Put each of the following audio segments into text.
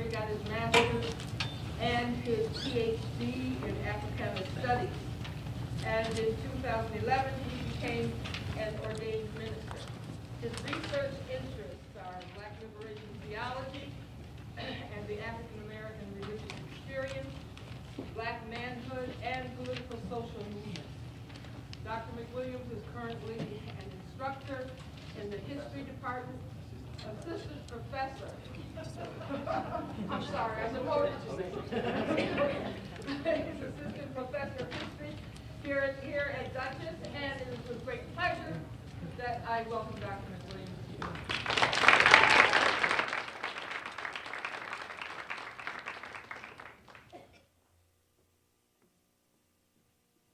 where he got his master's and his PhD in Africana Studies. And in 2011, he became an ordained minister. His research interests are Black liberation theology and the African American religious experience, Black manhood, and political social movements. Dr. McWilliams is currently an instructor in the history department, assistant professor. I'm sorry, I supposed to say. He's assistant professor of history here at Dutchess, and it is with great pleasure that I welcome Dr. McWilliams to you.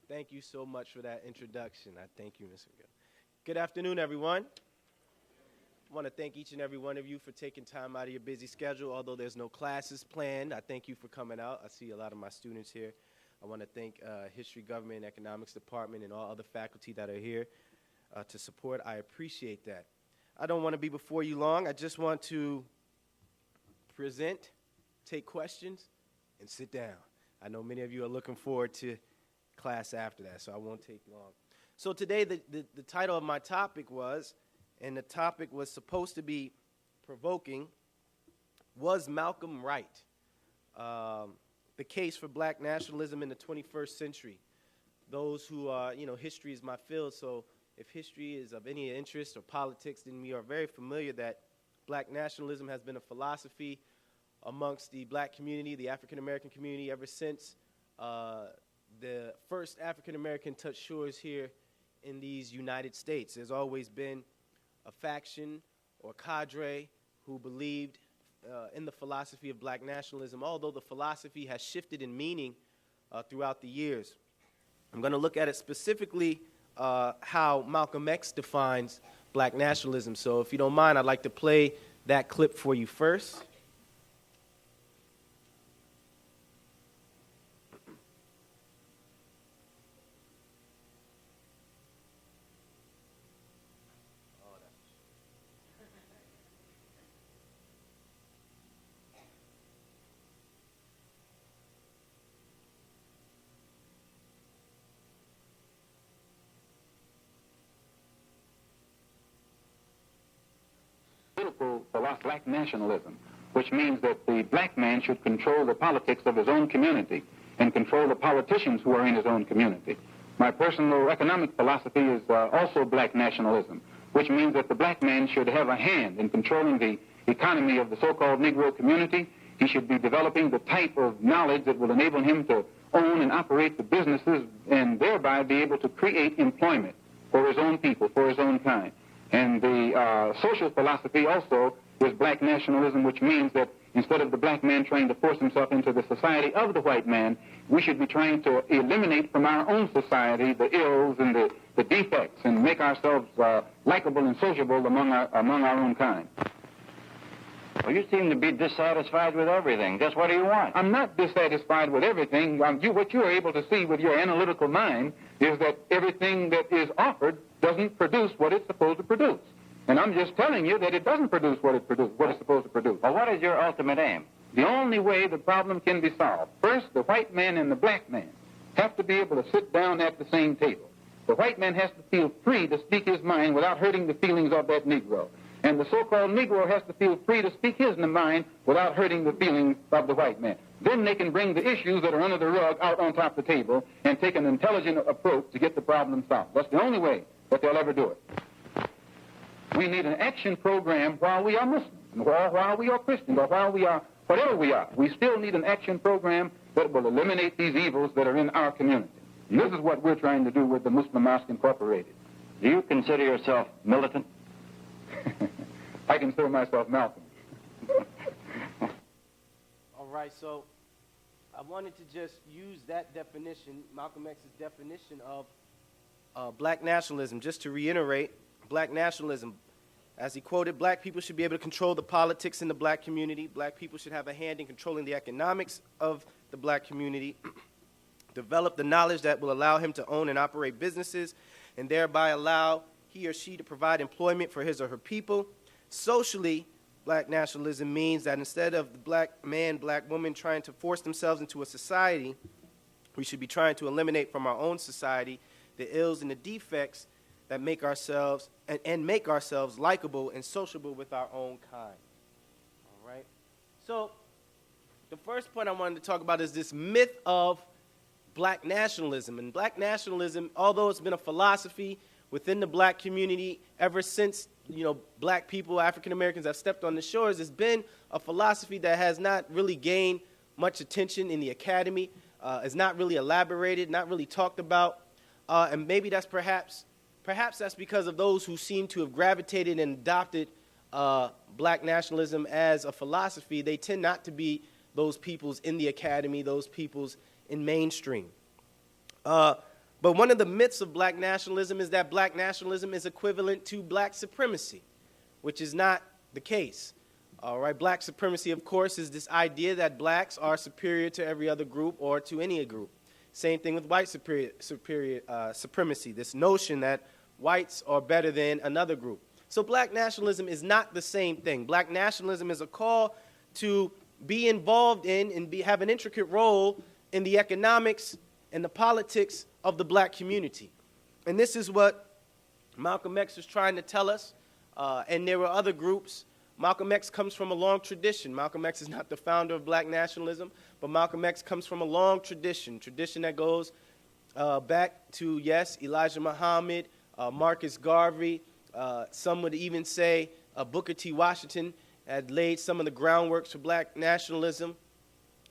Thank you so much for that introduction. I thank you, Ms. McGill. Good afternoon, everyone. I want to thank each and every one of you for taking time out of your busy schedule. Although there's no classes planned, I thank you for coming out. I see a lot of my students here. I want to thank History, Government, and Economics Department and all other faculty that are here to support. I appreciate that. I don't want to be before you long. I just want to present, take questions, and sit down. I know many of you are looking forward to class after that, so I won't take long. So today the title of my topic was, and the topic was supposed to be provoking, was Malcolm right? The case for Black nationalism in the 21st century. Those who are, history is my field, so if history is of any interest or politics, then we are very familiar that Black nationalism has been a philosophy amongst the Black community, the African American community, ever since the first African American touched shores here in these United States. There's always been a faction or cadre who believed in the philosophy of Black nationalism, although the philosophy has shifted in meaning throughout the years. I'm going to look at it specifically how Malcolm X defines Black nationalism. So if you don't mind, I'd like to play that clip for you first. Black nationalism, which means that the black man should control the politics of his own community and control the politicians who are in his own community. My personal economic philosophy is also black nationalism, which means that the black man should have a hand in controlling the economy of the so-called Negro community. He should be developing the type of knowledge that will enable him to own and operate the businesses and thereby be able to create employment for his own people, for his own kind. And the social philosophy also is black nationalism, which means that instead of the black man trying to force himself into the society of the white man, we should be trying to eliminate from our own society the ills and the defects and make ourselves likable and sociable among our own kind. Well, you seem to be dissatisfied with everything. Just what do you want? I'm not dissatisfied with everything. What you are able to see with your analytical mind is that everything that is offered doesn't produce what it's supposed to produce. And I'm just telling you that it doesn't produce what it's supposed to produce. Well, what is your ultimate aim? The only way the problem can be solved. First, the white man and the black man have to be able to sit down at the same table. The white man has to feel free to speak his mind without hurting the feelings of that Negro. And the so-called Negro has to feel free to speak his mind without hurting the feelings of the white man. Then they can bring the issues that are under the rug out on top of the table and take an intelligent approach to get the problem solved. That's the only way that they'll ever do it. We need an action program while we are Muslims, or while we are Christians, or while we are whatever we are. We still need an action program that will eliminate these evils that are in our community. And this is what we're trying to do with the Muslim Mosque Incorporated. Do you consider yourself militant? I consider myself Malcolm. All right, so I wanted to just use that definition, Malcolm X's definition of black nationalism, just to reiterate. Black nationalism, as he quoted, black people should be able to control the politics in the black community. Black people should have a hand in controlling the economics of the black community. Develop the knowledge that will allow him to own and operate businesses and thereby allow he or she to provide employment for his or her people. Socially, black nationalism means that instead of the black man, black woman trying to force themselves into a society, we should be trying to eliminate from our own society the ills and the defects that make ourselves and make ourselves likable and sociable with our own kind. All right? So the first point I wanted to talk about is this myth of black nationalism. And black nationalism, although it's been a philosophy within the black community ever since, black people, African Americans have stepped on the shores, it's been a philosophy that has not really gained much attention in the academy, is not really elaborated, not really talked about, and maybe that's perhaps that's because of those who seem to have gravitated and adopted black nationalism as a philosophy. They tend not to be those peoples in the academy, those peoples in mainstream. But one of the myths of black nationalism is that black nationalism is equivalent to black supremacy, which is not the case. All right, black supremacy, of course, is this idea that blacks are superior to every other group or to any group. Same thing with white supremacy, this notion that whites are better than another group. So black nationalism is not the same thing. Black nationalism is a call to be involved in and have an intricate role in the economics and the politics of the black community. And this is what Malcolm X is trying to tell us, and there were other groups. Malcolm X comes from a long tradition. Malcolm X is not the founder of black nationalism, but Malcolm X comes from a long tradition that goes back to, yes, Elijah Muhammad, Marcus Garvey. Some would even say Booker T. Washington had laid some of the groundworks for black nationalism.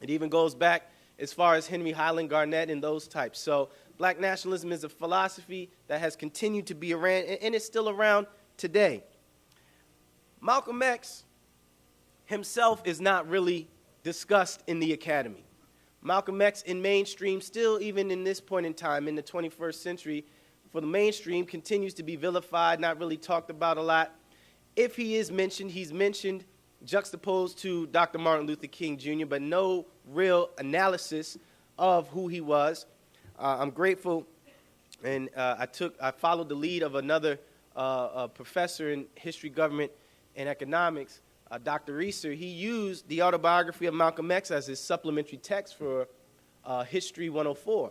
It even goes back as far as Henry Highland Garnett and those types. So black nationalism is a philosophy that has continued to be around, and it's still around today. Malcolm X himself is not really discussed in the academy. Malcolm X in mainstream, still even in this point in time, in the 21st century, for the mainstream, continues to be vilified, not really talked about a lot. If he is mentioned, he's mentioned juxtaposed to Dr. Martin Luther King Jr., but no real analysis of who he was. I'm grateful, and I followed the lead of another professor in history, government, and economics, Dr. Reeser. He used the autobiography of Malcolm X as his supplementary text for History 104.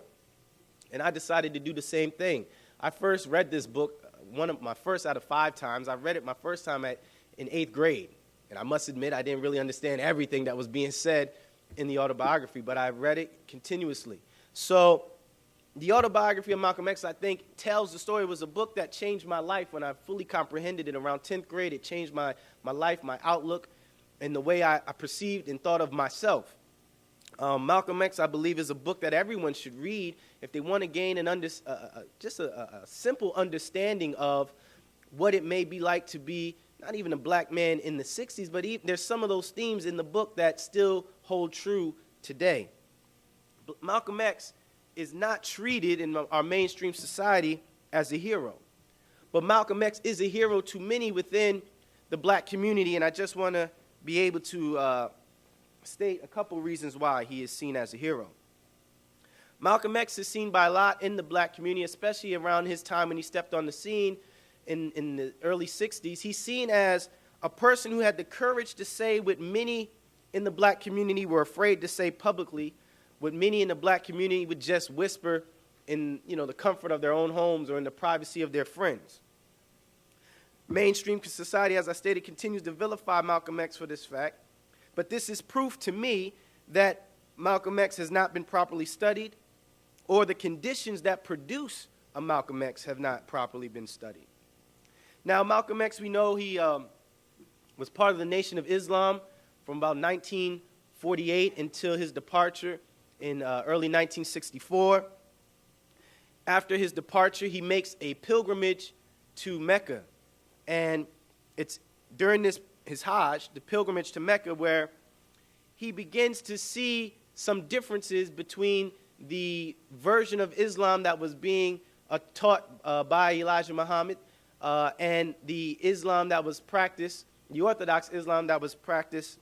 And I decided to do the same thing. I first read this book, one of my first out of 5 times. I read it my first time in 8th grade. And I must admit, I didn't really understand everything that was being said in the autobiography, but I read it continuously. So the autobiography of Malcolm X, I think, tells the story. It was a book that changed my life when I fully comprehended it around 10th grade. It changed my life, my outlook, and the way I perceived and thought of myself. Malcolm X, I believe, is a book that everyone should read if they want to gain just a simple understanding of what it may be like to be not even a black man in the 60s, but there's some of those themes in the book that still hold true today. Malcolm X is not treated in our mainstream society as a hero. But Malcolm X is a hero to many within the black community, and I just want to be able to state a couple reasons why he is seen as a hero. Malcolm X is seen by a lot in the black community, especially around his time when he stepped on the scene in the early 60s. He's seen as a person who had the courage to say what many in the black community were afraid to say publicly, what many in the black community would just whisper in the comfort of their own homes or in the privacy of their friends. Mainstream society, as I stated, continues to vilify Malcolm X for this fact, but this is proof to me that Malcolm X has not been properly studied, or the conditions that produce a Malcolm X have not properly been studied. Now, Malcolm X, we know he was part of the Nation of Islam from about 1948 until his departure in early 1964. After his departure, he makes a pilgrimage to Mecca. And it's during his Hajj, the pilgrimage to Mecca, where he begins to see some differences between the version of Islam that was being taught by Elijah Muhammad and the Islam that was practiced, the Orthodox Islam that was practiced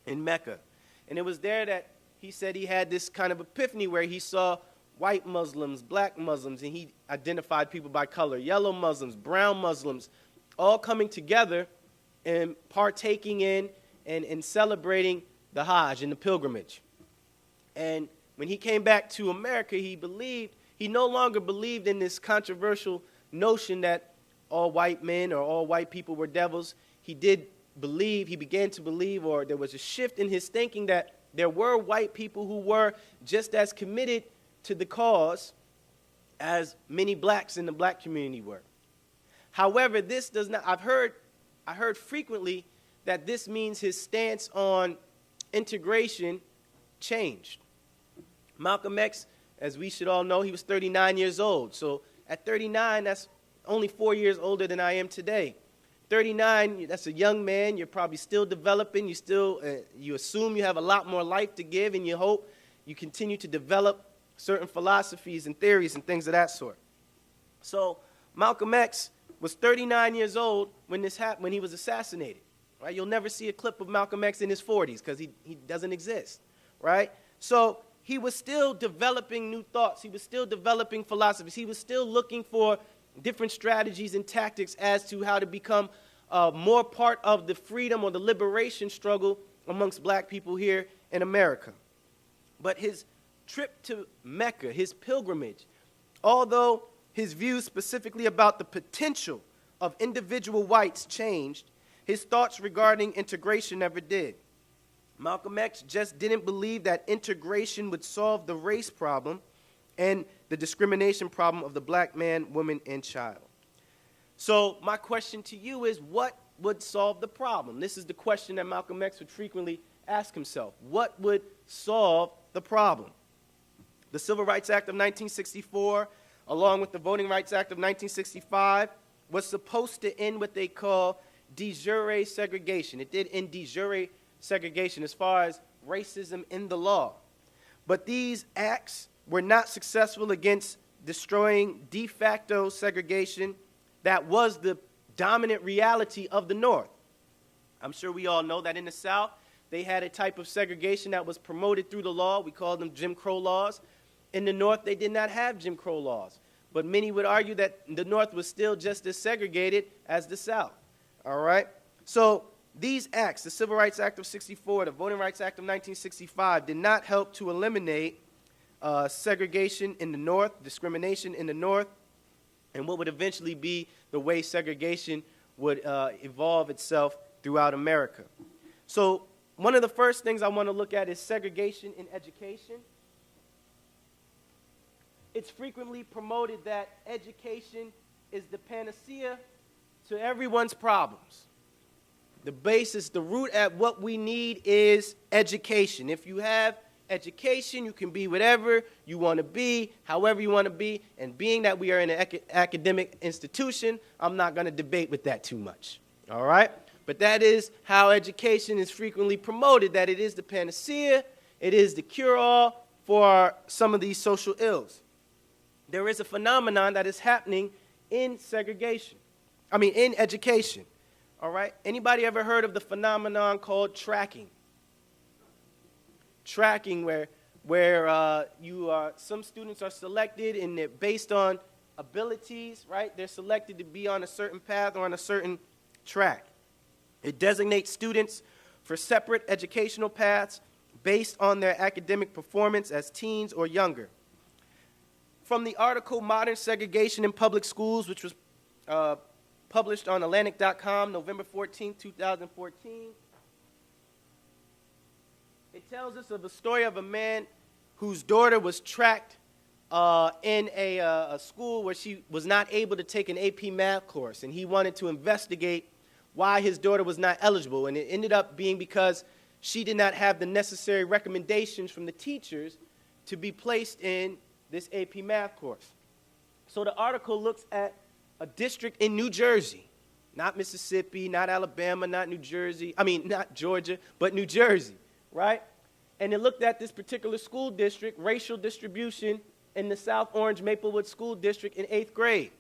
in Mecca. And it was there that he said he had this kind of epiphany where he saw white Muslims, black Muslims, and he identified people by color, yellow Muslims, brown Muslims, all coming together and partaking in and celebrating the Hajj and the pilgrimage. And when he came back to America, he no longer believed in this controversial notion that all white men or all white people were devils. He began to believe, or there was a shift in his thinking that there were white people who were just as committed to the cause as many blacks in the black community were. However, this does not, I heard frequently that this means his stance on integration changed. Malcolm X, as we should all know, he was 39 years old. So at 39, that's only 4 years older than I am today. 39, that's a young man. You're probably still developing. You assume you have a lot more life to give, and you hope you continue to develop certain philosophies and theories and things of that sort. So Malcolm X was 39 years old when this happened, when he was assassinated. Right? You'll never see a clip of Malcolm X in his 40s because he doesn't exist. Right? So he was still developing new thoughts. He was still developing philosophies. He was still looking for different strategies and tactics as to how to become more part of the freedom or the liberation struggle amongst black people here in America. But his trip to Mecca, his pilgrimage, although his views specifically about the potential of individual whites changed, his thoughts regarding integration never did. Malcolm X just didn't believe that integration would solve the race problem and the discrimination problem of the black man, woman, and child. So my question to you is, what would solve the problem? This is the question that Malcolm X would frequently ask himself. What would solve the problem? The Civil Rights Act of 1964, along with the Voting Rights Act of 1965, was supposed to end what they call de jure segregation. It did end de jure segregation as far as racism in the law. But these acts were not successful against destroying de facto segregation that was the dominant reality of the North. I'm sure we all know that in the South, they had a type of segregation that was promoted through the law. We called them Jim Crow laws. In the North, they did not have Jim Crow laws. But many would argue that the North was still just as segregated as the South. All right? So these acts, the Civil Rights Act of 64, the Voting Rights Act of 1965, did not help to eliminate segregation in the North, discrimination in the North, and what would eventually be the way segregation would evolve itself throughout America. So one of the first things I want to look at is segregation in education. It's frequently promoted that education is the panacea to everyone's problems. The basis, the root at what we need is education. If you have education, you can be whatever you want to be, however you want to be, and being that we are in an academic institution, I'm not going to debate with that too much, all right? But that is how education is frequently promoted, that it is the panacea, it is the cure-all for some of these social ills. There is a phenomenon that is happening in in education, all right? Anybody ever heard of the phenomenon called tracking? Tracking, where some students are selected and they're based on abilities, right? They're selected to be on a certain path or on a certain track. It designates students for separate educational paths based on their academic performance as teens or younger. From the article Modern Segregation in Public Schools, which was published on Atlantic.com, November 14, 2014, it tells us of a story of a man whose daughter was tracked in a school where she was not able to take an AP math course, and he wanted to investigate why his daughter was not eligible, and it ended up being because she did not have the necessary recommendations from the teachers to be placed in this AP math course. So the article looks at a district in New Jersey, not Mississippi, not Alabama, not not Georgia, but New Jersey, right? And it looked at this particular school district, racial distribution in the South Orange Maplewood School District in 8th grade.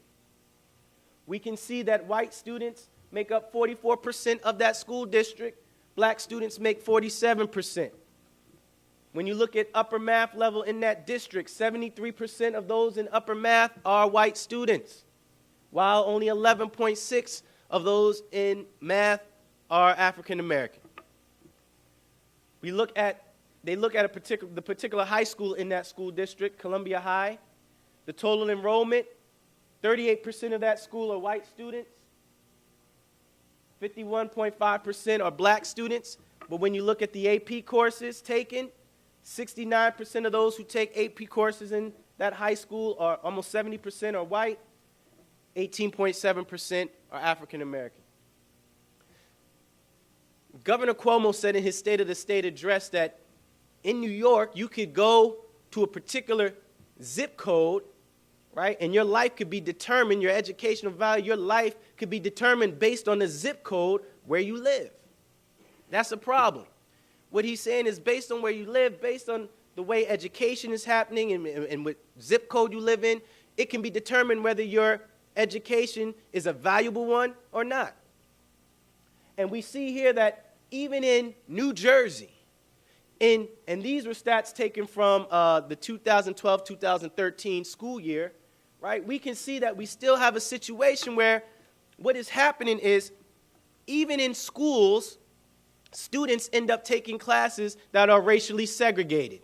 We can see that white students make up 44% of that school district. Black students make 47%. When you look at upper math level in that district, 73% of those in upper math are white students, while only 11.6% of those in math are African American. They look at the particular high school in that school district, Columbia High. The total enrollment, 38% of that school are white students. 51.5% are black students. But when you look at the AP courses taken, 69% of those who take AP courses in that high school, are almost 70% are white. 18.7% are African American. Governor Cuomo said in his State of the State address that in New York, you could go to a particular zip code, right, and your life could be determined, your educational value, your life could be determined based on the zip code where you live. That's a problem. What he's saying is based on where you live, based on the way education is happening and what zip code you live in, it can be determined whether your education is a valuable one or not. And we see here that even in New Jersey, and these were stats taken from the 2012-2013 school year, right? We can see that we still have a situation where what is happening is even in schools, students end up taking classes that are racially segregated.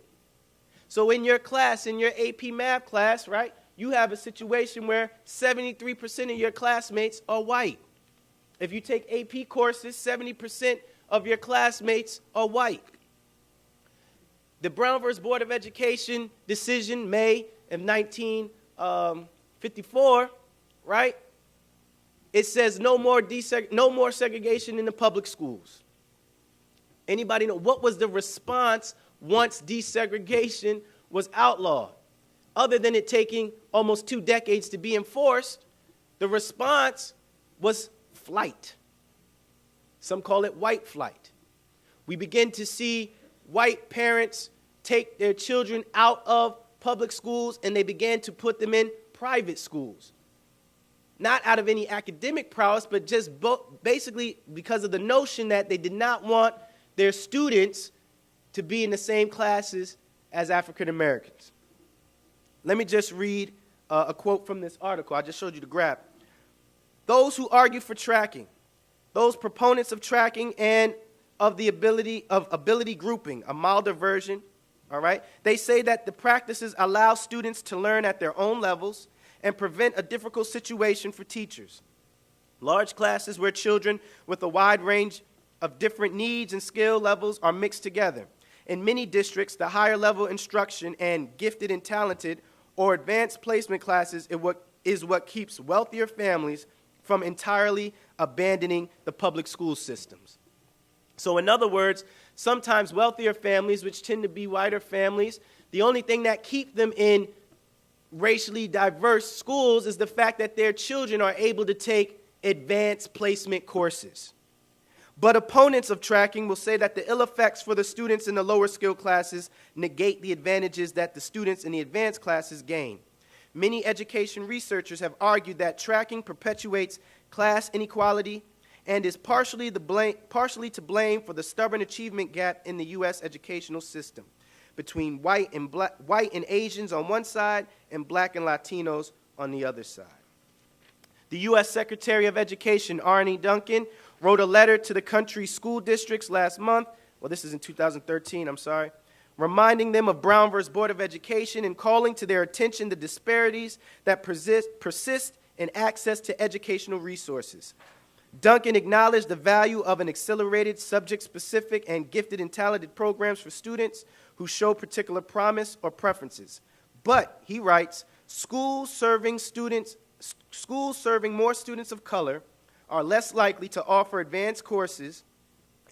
So in your class, in your AP math class, right, you have a situation where 73% of your classmates are white. If you take AP courses, 70% of your classmates are white. The Brown versus Board of Education decision, May of 1954, right? It says no more segregation in the public schools. Anybody know what was the response once desegregation was outlawed? Other than it taking almost 2 decades to be enforced, the response was flight. Some call it white flight. We begin to see white parents take their children out of public schools and they began to put them in private schools. Not out of any academic prowess, but just basically because of the notion that they did not want their students to be in the same classes as African Americans. Let me just read a quote from this article. I just showed you the graph. Those who argue for tracking, those proponents of tracking and of the ability grouping, a milder version, all right? They say that the practices allow students to learn at their own levels and prevent a difficult situation for teachers. Large classes where children with a wide range of different needs and skill levels are mixed together. In many districts, the higher level instruction and gifted and talented or advanced placement classes is what keeps wealthier families from entirely abandoning the public school systems. So in other words, sometimes wealthier families, which tend to be whiter families, the only thing that keep them in racially diverse schools is the fact that their children are able to take advanced placement courses. But opponents of tracking will say that the ill effects for the students in the lower skill classes negate the advantages that the students in the advanced classes gain. Many education researchers have argued that tracking perpetuates class inequality and is partially to blame for the stubborn achievement gap in the U.S. educational system between white and Asians on one side and black and Latinos on the other side. The U.S. Secretary of Education, Arne Duncan, wrote a letter to the country's school districts last month, well, this is in 2013, I'm sorry, reminding them of Brown versus Board of Education and calling to their attention the disparities that persist in access to educational resources. Duncan acknowledged the value of an accelerated, subject-specific, and gifted and talented programs for students who show particular promise or preferences. But, he writes, schools serving more students of color are less likely to offer advanced courses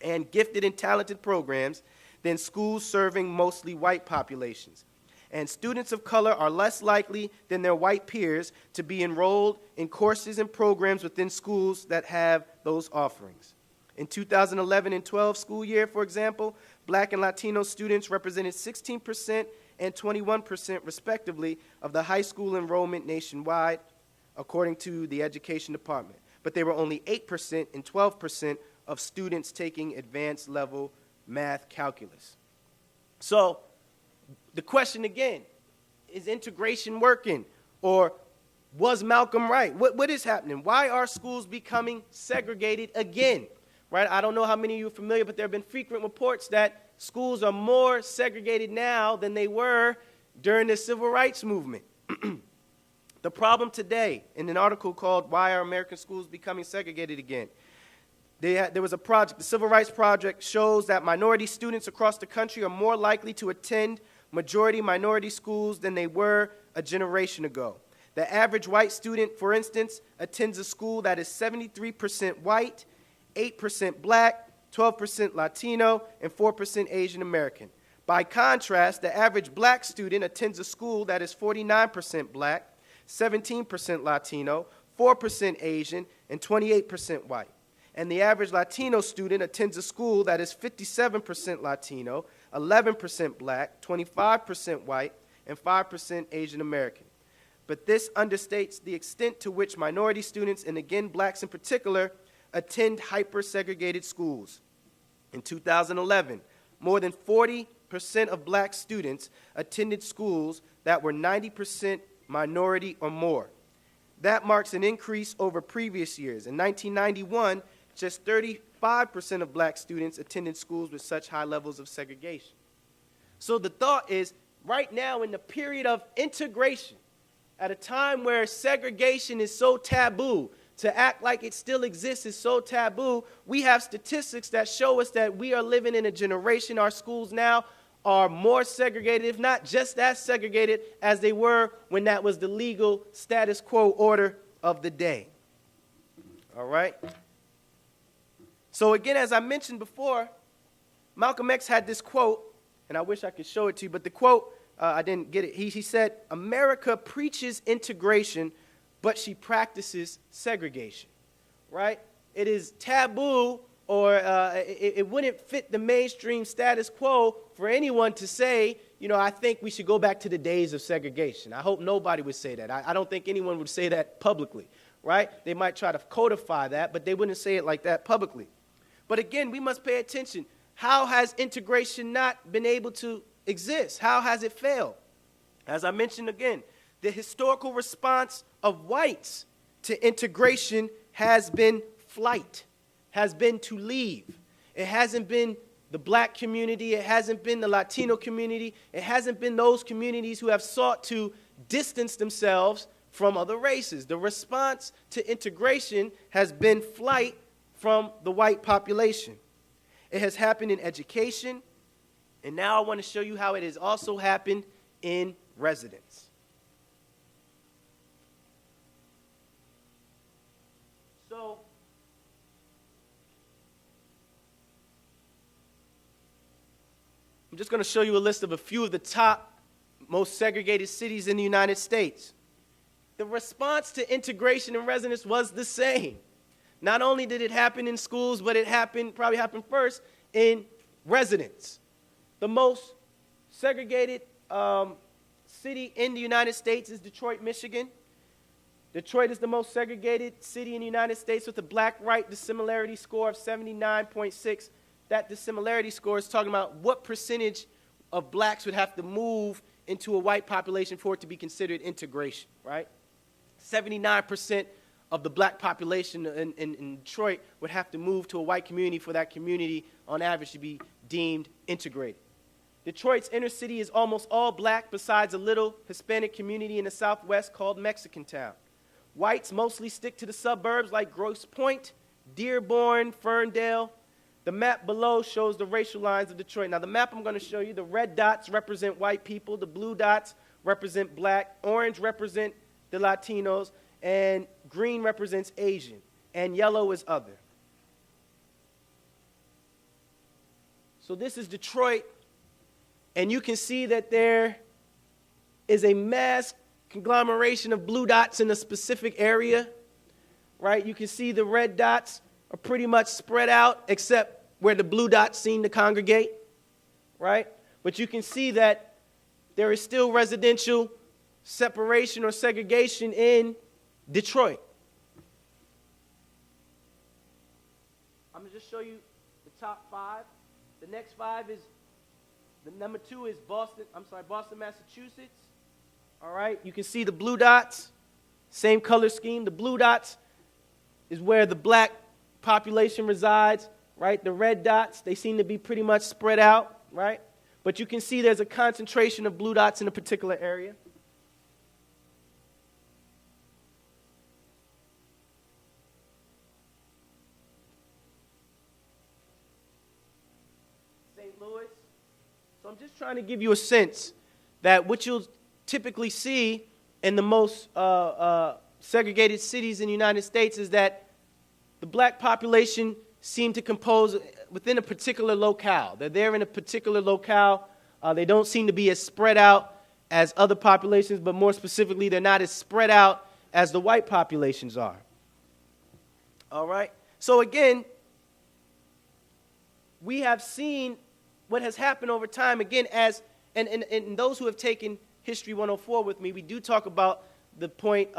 and gifted and talented programs than schools serving mostly white populations. And students of color are less likely than their white peers to be enrolled in courses and programs within schools that have those offerings. In 2011 and 12 school year, for example, black and Latino students represented 16% and 21% respectively of the high school enrollment nationwide, according to the Education Department. But they were only 8% and 12% of students taking advanced level math calculus. So the question again, is integration working? Or was Malcolm right? What is happening? Why are schools becoming segregated again? right? I don't know how many of you are familiar, but there have been frequent reports that schools are more segregated now than they were during the civil rights movement. The problem today, in an article called Why Are American Schools Becoming Segregated Again? There was a project, the Civil Rights Project shows that minority students across the country are more likely to attend majority minority schools than they were a generation ago. The average white student, for instance, attends a school that is 73% white, 8% black, 12% Latino, and 4% Asian American. By contrast, the average black student attends a school that is 49% black, 17% Latino, 4% Asian, and 28% white. And the average Latino student attends a school that is 57% Latino, 11% black, 25% white, and 5% Asian American. But this understates the extent to which minority students, and again blacks in particular, attend hyper-segregated schools. In 2011, more than 40% of black students attended schools that were 90% minority or more. That marks an increase over previous years. In 1991, just 35% of black students attended schools with such high levels of segregation. So the thought is, right now in the period of integration, at a time where segregation is so taboo, to act like it still exists is so taboo, we have statistics that show us that we are living in a generation, our schools now are more segregated, if not just as segregated as they were when that was the legal status quo order of the day. All right? So again, as I mentioned before, Malcolm X had this quote, and I wish I could show it to you, but the quote, I didn't get it. He said, "America preaches integration, but she practices segregation," right? It is taboo, or it wouldn't fit the mainstream status quo for anyone to say, you know, I think we should go back to the days of segregation. I hope nobody would say that. I don't think anyone would say that publicly, right? They might try to codify that, but they wouldn't say it like that publicly. But again, we must pay attention. How has integration not been able to exist? How has it failed? As I mentioned again, the historical response of whites to integration has been flight, has been to leave. It hasn't been the black community, it hasn't been the Latino community, it hasn't been those communities who have sought to distance themselves from other races. The response to integration has been flight from the white population. It has happened in education, and now I want to show you how it has also happened in residence. So, I'm just going to show you a list of a few of the top most segregated cities in the United States. The response to integration and residence was the same. Not only did it happen in schools, but it probably happened first in residence. The most segregated city in the United States is Detroit, Michigan. Detroit is the most segregated city in the United States with a black-white dissimilarity score of 79.6. That dissimilarity score is talking about what percentage of blacks would have to move into a white population for it to be considered integration, right? 79% of the black population in Detroit would have to move to a white community for that community, on average, to be deemed integrated. Detroit's inner city is almost all black, besides a little Hispanic community in the southwest called Mexican Town. Whites mostly stick to the suburbs like Grosse Pointe, Dearborn, Ferndale. The map below shows the racial lines of Detroit. Now, the map I'm going to show you, the red dots represent white people, the blue dots represent black, orange represent the Latinos, and green represents Asian, and yellow is other. So this is Detroit, and you can see that there is a mass conglomeration of blue dots in a specific area, right? You can see the red dots are pretty much spread out, except where the blue dots seem to congregate, right? But you can see that there is still residential separation or segregation in Detroit. I'm going to just show you the top 5. The next 5 is, the number 2 is Boston, Massachusetts. All right, you can see the blue dots, same color scheme. The blue dots is where the black population resides, right? The red dots, they seem to be pretty much spread out, right? But you can see there's a concentration of blue dots in a particular area. St. Louis. So I'm just trying to give you a sense that what you'll typically see in the most segregated cities in the United States is that the black population seem to compose within a particular locale. They're there in a particular locale. They don't seem to be as spread out as other populations, but more specifically, they're not as spread out as the white populations are. All right? So again, we have seen what has happened over time, again, as, and those who have taken History 104 with me, we do talk about the point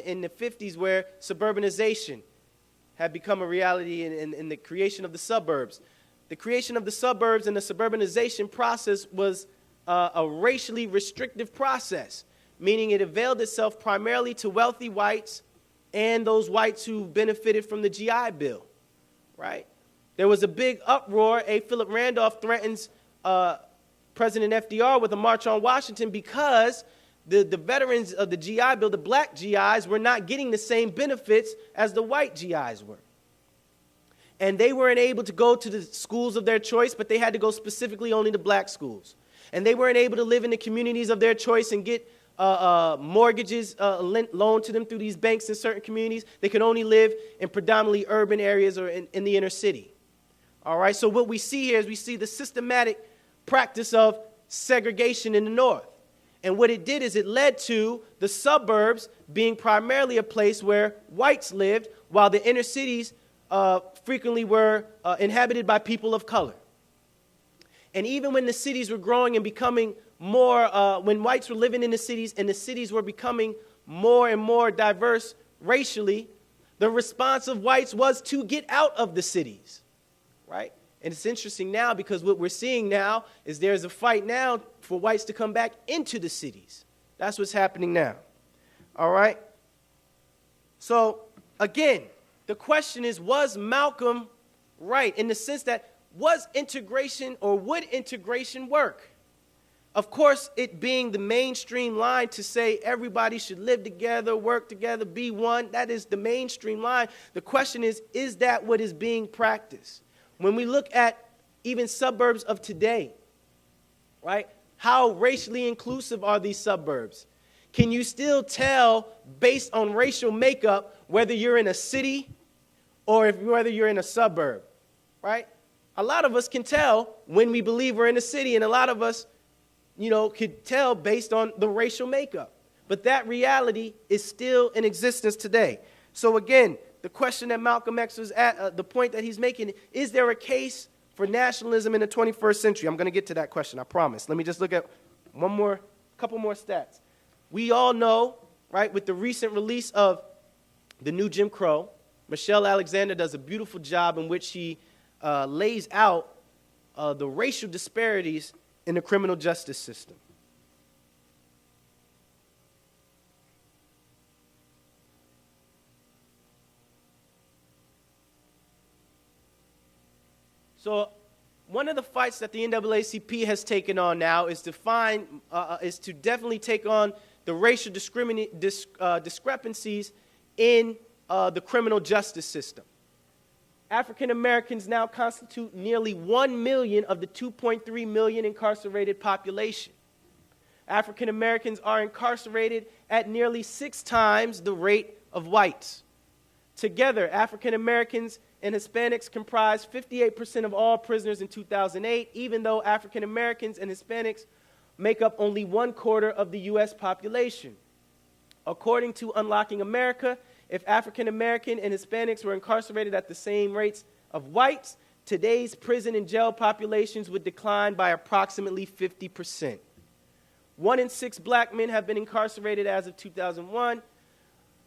in the 50s where suburbanization had become a reality in the creation of the suburbs. The creation of the suburbs and the suburbanization process was a racially restrictive process, meaning it availed itself primarily to wealthy whites and those whites who benefited from the GI Bill, right? There was a big uproar. A. Philip Randolph threatens President FDR with a march on Washington because the veterans of the GI Bill, the black GIs, were not getting the same benefits as the white GIs were. And they weren't able to go to the schools of their choice, but they had to go specifically only to black schools. And they weren't able to live in the communities of their choice and get mortgages loaned to them through these banks in certain communities. They could only live in predominantly urban areas or in the inner city. All right, so what we see here is we see the systematic practice of segregation in the North. And what it did is it led to the suburbs being primarily a place where whites lived, while the inner cities frequently were inhabited by people of color. And even when the cities were growing and becoming more, when whites were living in the cities and the cities were becoming more and more diverse racially, the response of whites was to get out of the cities, right? And it's interesting now because what we're seeing now is there's a fight now for whites to come back into the cities. That's what's happening now, all right? So, again, the question is, was Malcolm right in the sense that was integration or would integration work? Of course, it being the mainstream line to say everybody should live together, work together, be one, that is the mainstream line. The question is that what is being practiced? When we look at even suburbs of today, right, how racially inclusive are these suburbs? Can you still tell based on racial makeup whether you're in a city or whether you're in a suburb, right? A lot of us can tell when we believe we're in a city, and a lot of us, could tell based on the racial makeup. But that reality is still in existence today. So again, the question that Malcolm X was at, the point that he's making, is there a case for nationalism in the 21st century? I'm going to get to that question, I promise. Let me just look at couple more stats. We all know, right, with the recent release of the new Jim Crow, Michelle Alexander does a beautiful job in which she lays out the racial disparities in the criminal justice system. So one of the fights that the NAACP has taken on now is to definitely take on the racial discrepancies in the criminal justice system. African Americans now constitute nearly 1 million of the 2.3 million incarcerated population. African Americans are incarcerated at nearly 6 times the rate of whites. Together, African Americans and Hispanics comprise 58% of all prisoners in 2008, even though African Americans and Hispanics make up only 1/4 of the U.S. population. According to Unlocking America, if African American and Hispanics were incarcerated at the same rates of whites, today's prison and jail populations would decline by approximately 50%. 1 in 6 black men have been incarcerated as of 2001.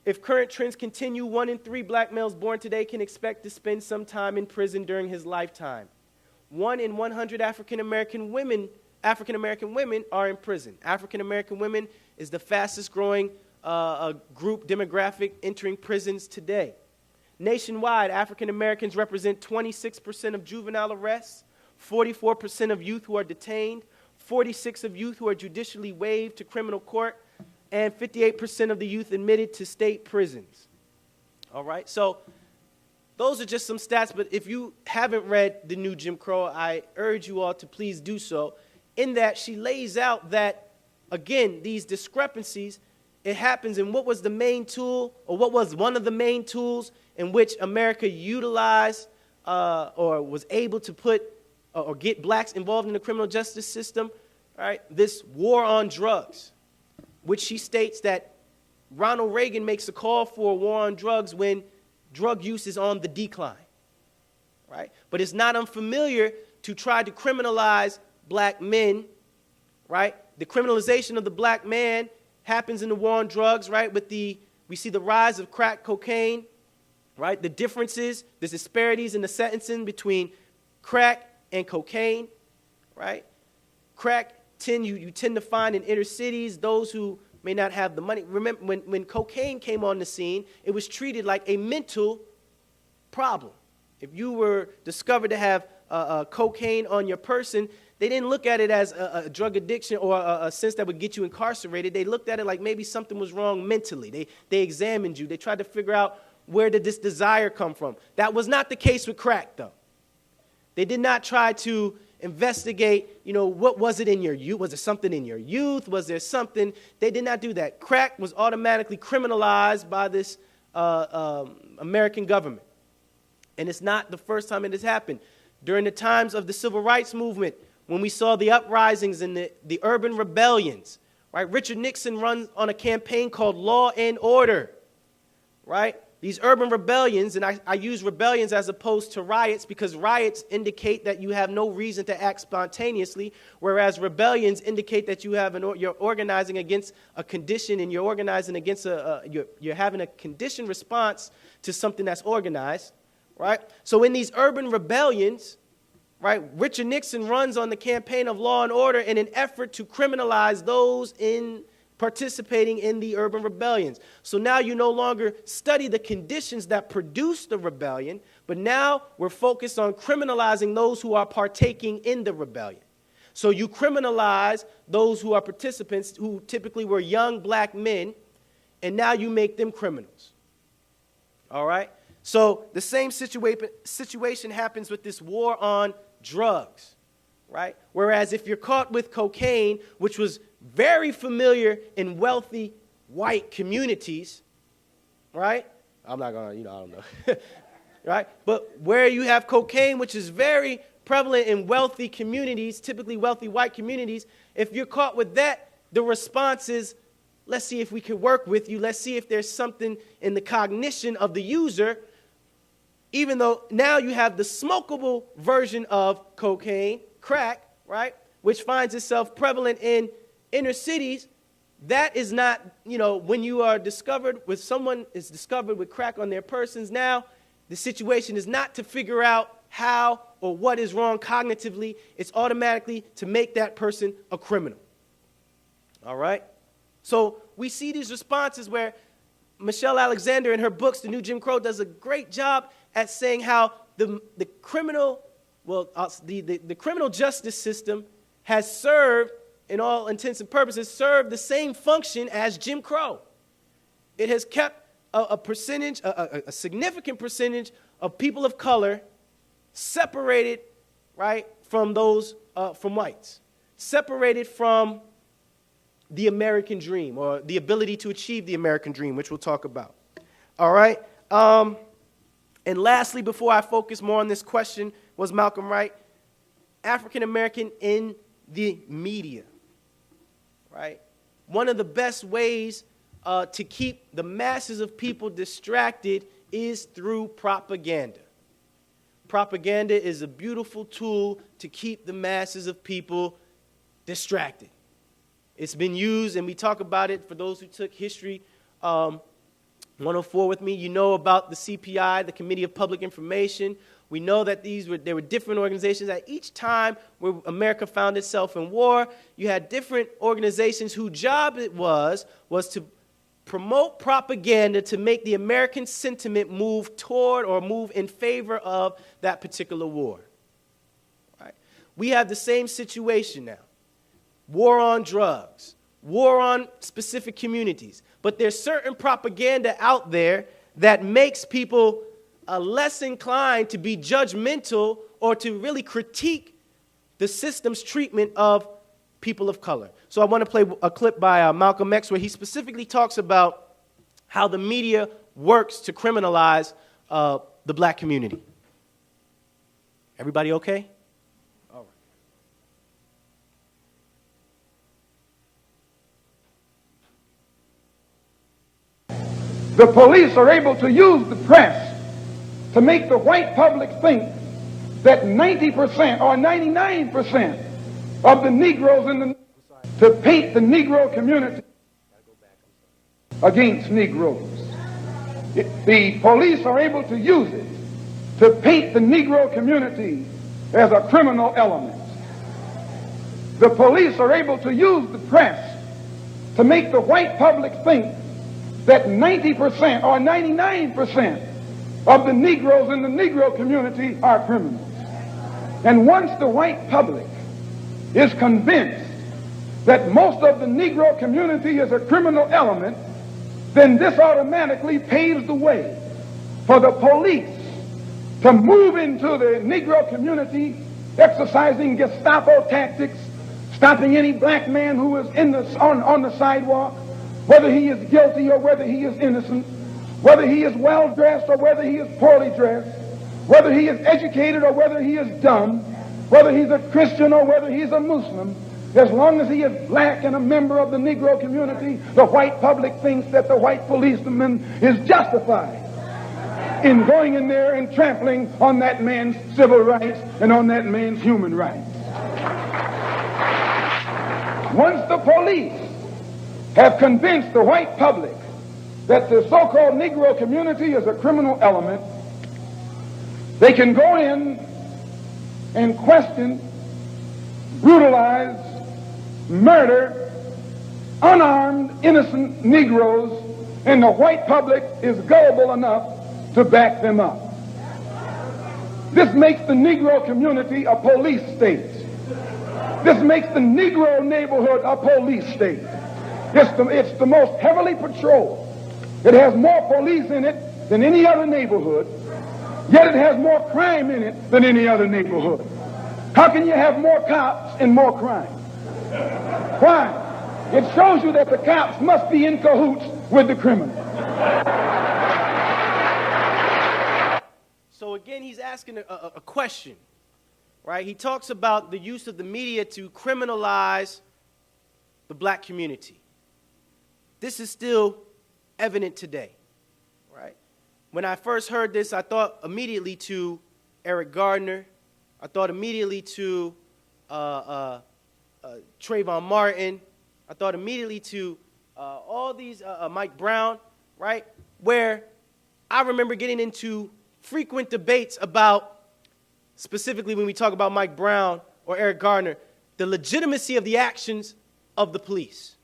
If current trends continue, 1 in 3 black males born today can expect to spend some time in prison during his lifetime. 1 in 100 African American women are in prison. African American women is the fastest growing group demographic entering prisons today. Nationwide, African Americans represent 26% of juvenile arrests, 44% of youth who are detained, 46% of youth who are judicially waived to criminal court, and 58% of the youth admitted to state prisons. All right, so those are just some stats, but if you haven't read The New Jim Crow, I urge you all to please do so, in that she lays out that, again, these discrepancies, it happens in what was the main tool, or what was one of the main tools in which America utilized or was able to put or get blacks involved in the criminal justice system, right? This war on drugs, which she states that Ronald Reagan makes a call for a war on drugs when drug use is on the decline, right? But it's not unfamiliar to try to criminalize black men, right? The criminalization of the black man happens in the war on drugs, right? We see the rise of crack cocaine, right? The differences, the disparities in the sentencing between crack and cocaine, right? Crack, you tend to find in inner cities those who may not have the money. Remember, when cocaine came on the scene, it was treated like a mental problem. If you were discovered to have cocaine on your person, they didn't look at it as a drug addiction or a sense that would get you incarcerated. They looked at it like maybe something was wrong mentally. They examined you. They tried to figure out, where did this desire come from? That was not the case with crack, though. They did not try to investigate, what was it in your youth? Was it something in your youth? Was there something? They did not do that. Crack was automatically criminalized by this American government. And it's not the first time it has happened. During the times of the Civil Rights Movement, when we saw the uprisings and the urban rebellions, right? Richard Nixon runs on a campaign called Law and Order, right? These urban rebellions, and I use rebellions as opposed to riots because riots indicate that you have no reason to act spontaneously, whereas rebellions indicate that you're organizing against a condition and you're organizing against you're having a conditioned response to something that's organized, right? So in these urban rebellions, right, Richard Nixon runs on the campaign of Law and Order in an effort to criminalize those in participating in the urban rebellions. So now you no longer study the conditions that produced the rebellion, but now we're focused on criminalizing those who are partaking in the rebellion. So you criminalize those who are participants, who typically were young black men, and now you make them criminals. All right? So the same situation happens with this war on drugs, right? Whereas if you're caught with cocaine, which was very familiar in wealthy white communities, right? I'm not going to, I don't know, right? But where you have cocaine, which is very prevalent in wealthy communities, typically wealthy white communities, if you're caught with that, the response is, let's see if we can work with you. Let's see if there's something in the cognition of the user, even though now you have the smokable version of cocaine, crack, right, which finds itself prevalent in inner cities. That is not, when you are discovered with someone is discovered with crack on their persons, now the situation is not to figure out how or what is wrong cognitively. It's automatically to make that person a criminal. All right? So we see these responses where Michelle Alexander in her books, The New Jim Crow, does a great job at saying how the criminal justice system has served, in all intents and purposes, served the same function as Jim Crow. It has kept a significant percentage of people of color separated, right, from those, from whites, separated from the American dream or the ability to achieve the American dream, which we'll talk about. All right? And lastly, before I focus more on this question, was Malcolm right? African American in the media, right? One of the best ways to keep the masses of people distracted is through propaganda. Propaganda is a beautiful tool to keep the masses of people distracted. It's been used, and we talk about it for those who took history 104 with me. You know about the CPI, the Committee of Public Information. We know that there were different organizations. At each time where America found itself in war, you had different organizations whose job it was to promote propaganda to make the American sentiment move toward or move in favor of that particular war. Right? We have the same situation now. War on drugs, war on specific communities. But there's certain propaganda out there that makes people less inclined to be judgmental or to really critique the system's treatment of people of color. So I want to play a clip by Malcolm X where he specifically talks about how the media works to criminalize the black community. Everybody okay? All right. The police are able to use the press to make the white public think that 90% or 99% of the Negroes in the to paint the Negro community against Negroes. The police are able to use it to paint the Negro community as a criminal element. The police are able to use the press to make the white public think that 90% or 99% of the Negroes in the Negro community are criminals. And once the white public is convinced that most of the Negro community is a criminal element, then this automatically paves the way for the police to move into the Negro community, exercising Gestapo tactics, stopping any black man who is on the sidewalk, whether he is guilty or whether he is innocent, whether he is well-dressed or whether he is poorly dressed, whether he is educated or whether he is dumb, whether he's a Christian or whether he's a Muslim. As long as he is black and a member of the Negro community, the white public thinks that the white policeman is justified in going in there and trampling on that man's civil rights and on that man's human rights. Once the police have convinced the white public that the so-called Negro community is a criminal element, they can go in and question, brutalize, murder unarmed, innocent Negroes, and the white public is gullible enough to back them up. This makes the Negro community a police state. This makes the Negro neighborhood a police state. It's the most heavily patrolled. It has more police in it than any other neighborhood, yet it has more crime in it than any other neighborhood. How can you have more cops and more crime? Why? It shows you that the cops must be in cahoots with the criminals. So again, he's asking a question, right? He talks about the use of the media to criminalize the black community. This is still evident today, right? When I first heard this, I thought immediately to Eric Gardner. I thought immediately to Trayvon Martin. I thought immediately to all these, Mike Brown, right? Where I remember getting into frequent debates about, specifically when we talk about Mike Brown or Eric Gardner, the legitimacy of the actions of the police.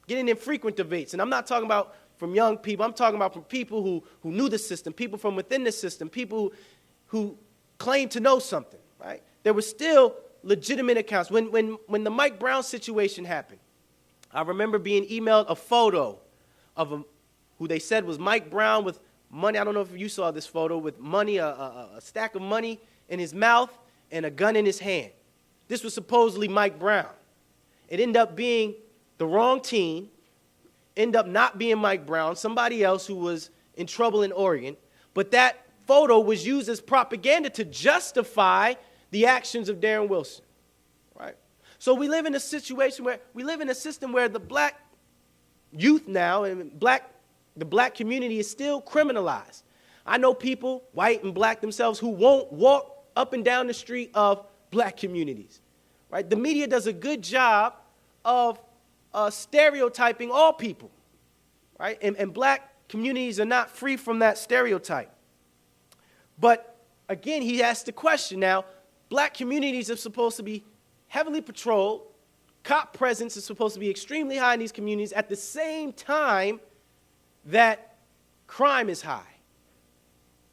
Getting in frequent debates. And I'm not talking about from young people. I'm talking about from people who knew the system, people from within the system, people who claimed to know something, right? There were still legitimate accounts. When the Mike Brown situation happened, I remember being emailed a photo of who they said was Mike Brown with money. I don't know if you saw this photo, with money, a stack of money in his mouth and a gun in his hand. This was supposedly Mike Brown. It ended up being the wrong teen, ended up not being Mike Brown, somebody else who was in trouble in Oregon. But that photo was used as propaganda to justify the actions of Darren Wilson, right? So we live in a situation where, we live in a system where the black youth now and the black community is still criminalized. I know people, white and black themselves, who won't walk up and down the street of black communities, right? The media does a good job of stereotyping all people, right? And black communities are not free from that stereotype. But again, he asked the question now, black communities are supposed to be heavily patrolled, cop presence is supposed to be extremely high in these communities. At the same time, that crime is high.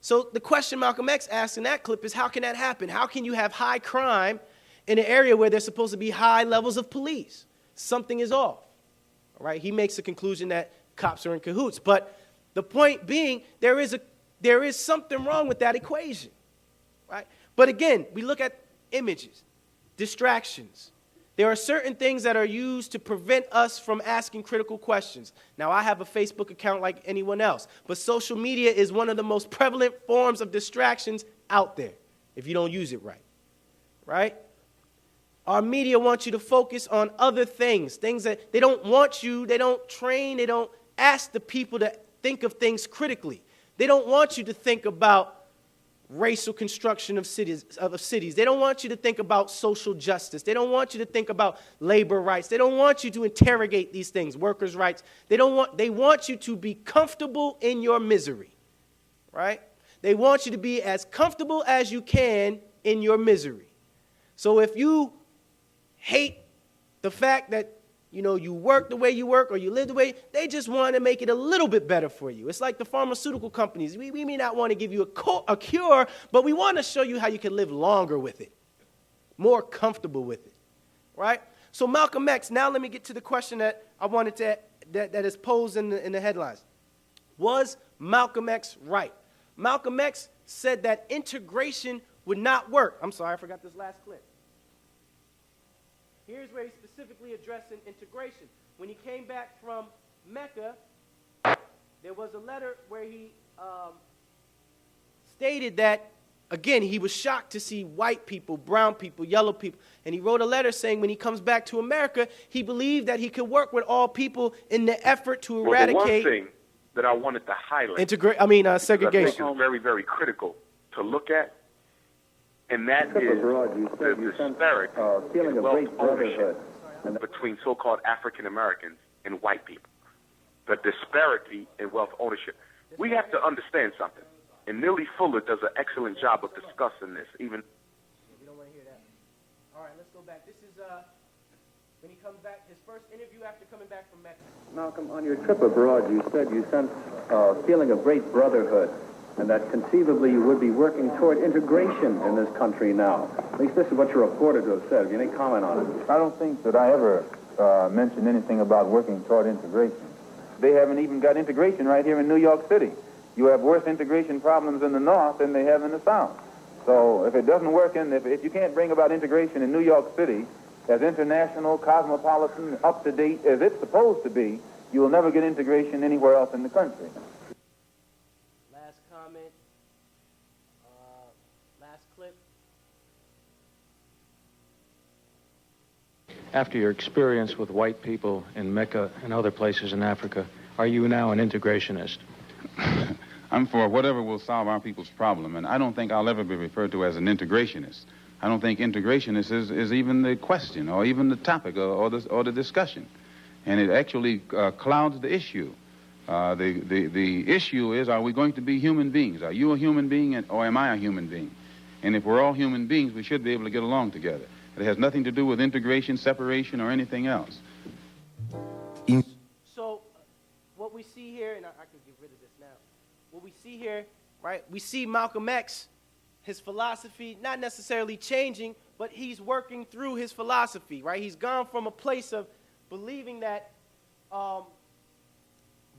So the question Malcolm X asked in that clip is, how can that happen? How can you have high crime in an area where there's supposed to be high levels of police? Something is off. All right? He makes the conclusion that cops are in cahoots. But the point being, there is something wrong with that equation. Right? But again, we look at images, distractions. There are certain things that are used to prevent us from asking critical questions. Now, I have a Facebook account like anyone else, but social media is one of the most prevalent forms of distractions out there if you don't use it right. Right? Our media wants you to focus on other things that they don't want you, they don't train, they don't ask the people to think of things critically. They don't want you to think about racial construction of cities. They don't want you to think about social justice. They don't want you to think about labor rights. They don't want you to interrogate these things, workers' rights. They want you to be comfortable in your misery, right? They want you to be as comfortable as you can in your misery. So if you hate the fact that you work the way you work or you live the way, they just want to make it a little bit better for you. It's like the pharmaceutical companies. We may not want to give you a cure, but we want to show you how you can live longer with it, more comfortable with it, right? So Malcolm X, now let me get to the question that I wanted that is posed in the headlines. Was Malcolm X right? Malcolm X said that integration would not work. I'm sorry, I forgot this last clip. Here's where he's specifically addressing integration. When he came back from Mecca, there was a letter where he stated that, again, he was shocked to see white people, brown people, yellow people. And he wrote a letter saying when he comes back to America, he believed that he could work with all people in the effort to eradicate. Well, the one thing that I wanted to highlight, segregation. I think is very, very critical to look at, and that is the disparity in wealth ownership between so-called African Americans and white people. The disparity in wealth ownership. We have to understand something, and Neely Fuller does an excellent job of discussing this. Even you don't want to hear that. All right, let's go back. This is when he comes back, his first interview after coming back from Mecca. Malcolm, on your trip abroad, you said you sensed a feeling of great brotherhood, and that conceivably you would be working toward integration in this country now. At least this is what you're reported to have said. Have you any comment on it? I don't think that I ever mentioned anything about working toward integration. They haven't even got integration right here in New York City. You have worse integration problems in the North than they have in the South. So if it doesn't work, if you can't bring about integration in New York City as international, cosmopolitan, up-to-date as it's supposed to be, you will never get integration anywhere else in the country. Last comment. Last clip. After your experience with white people in Mecca and other places in Africa, are you now an integrationist? I'm for whatever will solve our people's problem, and I don't think I'll ever be referred to as an integrationist. I don't think integrationist is even the question or even the topic or the discussion. And it actually clouds the issue. The issue is, are we going to be human beings? Are you a human being or am I a human being? And if we're all human beings, we should be able to get along together. It has nothing to do with integration, separation, or anything else. So what we see here, and I can get rid of this now. What we see here, right, we see Malcolm X, his philosophy not necessarily changing, but he's working through his philosophy, right? He's gone from a place of believing that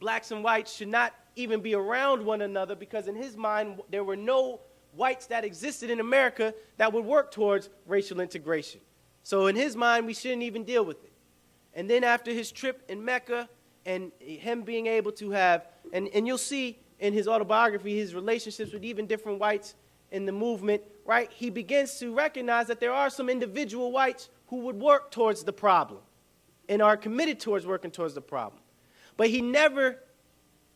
blacks and whites should not even be around one another because in his mind there were no whites that existed in America that would work towards racial integration. So in his mind, we shouldn't even deal with it. And then after his trip in Mecca and him being able to have, and you'll see in his autobiography, his relationships with even different whites in the movement, right? He begins to recognize that there are some individual whites who would work towards the problem and are committed towards working towards the problem. But he never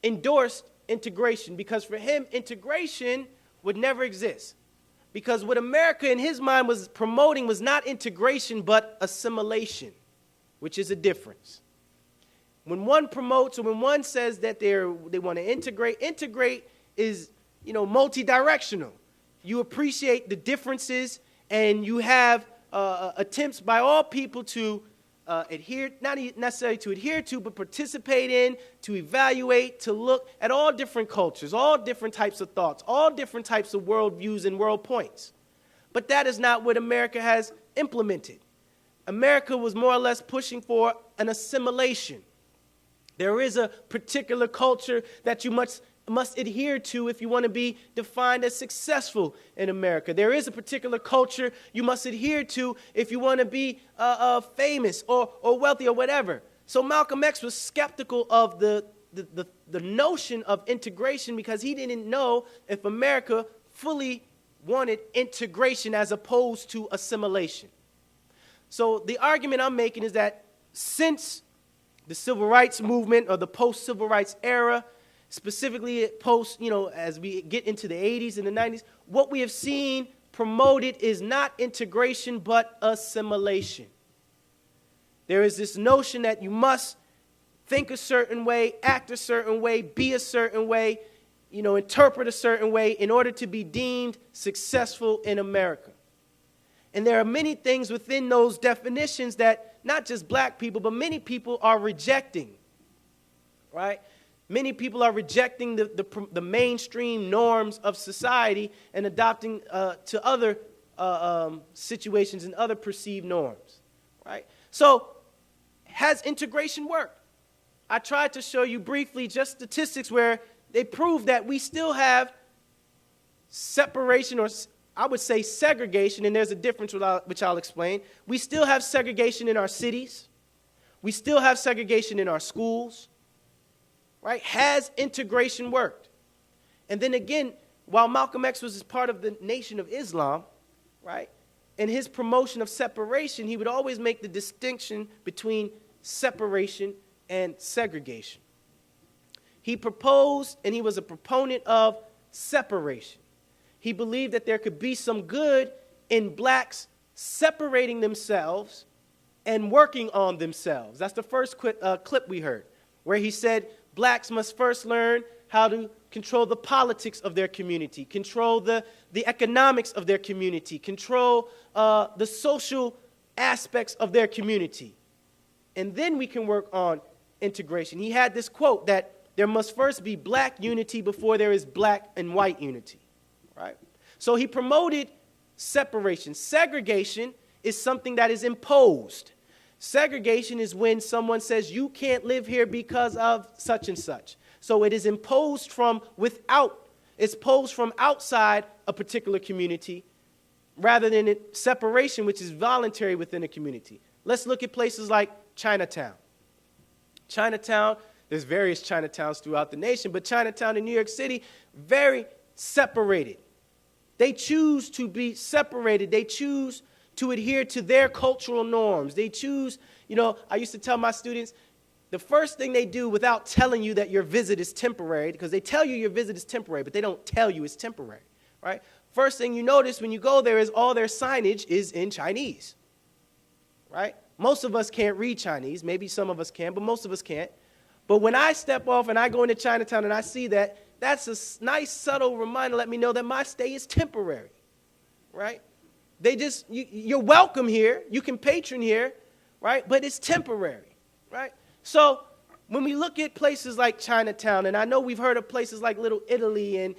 endorsed integration because for him, integration would never exist. Because what America in his mind was promoting was not integration but assimilation, which is a difference. When one promotes or when one says that they want to integrate is, multi-directional. You appreciate the differences and you have attempts by all people to adhere, not necessarily to adhere to, but participate in, to evaluate, to look at all different cultures, all different types of thoughts, all different types of worldviews and world points. But that is not what America has implemented. America was more or less pushing for an assimilation. There is a particular culture that you must adhere to if you want to be defined as successful in America. There is a particular culture you must adhere to if you want to be famous or wealthy or whatever. So Malcolm X was skeptical of the notion of integration because he didn't know if America fully wanted integration as opposed to assimilation. So the argument I'm making is that since the civil rights movement or the post-civil rights era, specifically post, as we get into the 80s and the 90s, what we have seen promoted is not integration but assimilation. There is this notion that you must think a certain way, act a certain way, be a certain way, interpret a certain way in order to be deemed successful in America. And there are many things within those definitions that not just black people, but many people are rejecting, right? Many people are rejecting the mainstream norms of society and adopting to other situations and other perceived norms, right? So has integration worked? I tried to show you briefly just statistics where they prove that we still have separation, or I would say segregation, and there's a difference which I'll explain. We still have segregation in our cities. We still have segregation in our schools. Right? Has integration worked? And then again, while Malcolm X was part of the Nation of Islam, right, in his promotion of separation, he would always make the distinction between separation and segregation. He proposed, and he was a proponent of separation. He believed that there could be some good in blacks separating themselves and working on themselves. That's the first clip we heard, where he said, blacks must first learn how to control the politics of their community, control the economics of their community, control the social aspects of their community. And then we can work on integration. He had this quote that there must first be black unity before there is black and white unity, right? So he promoted separation. Segregation is something that is imposed. Segregation is when someone says you can't live here because of such and such. So it is imposed from outside a particular community rather than separation, which is voluntary within a community. Let's look at places like Chinatown. Chinatown, there's various Chinatowns throughout the nation, but Chinatown in New York City, very separated. They choose to be separated. They choose to adhere to their cultural norms. They choose, I used to tell my students, the first thing they do without telling you that your visit is temporary, because they tell you your visit is temporary, but they don't tell you it's temporary, right? First thing you notice when you go there is all their signage is in Chinese, right? Most of us can't read Chinese. Maybe some of us can, but most of us can't. But when I step off and I go into Chinatown and I see that, that's a nice subtle reminder to let me know that my stay is temporary, right? You're welcome here. You can patron here, right? But it's temporary, right? So when we look at places like Chinatown, and I know we've heard of places like Little Italy and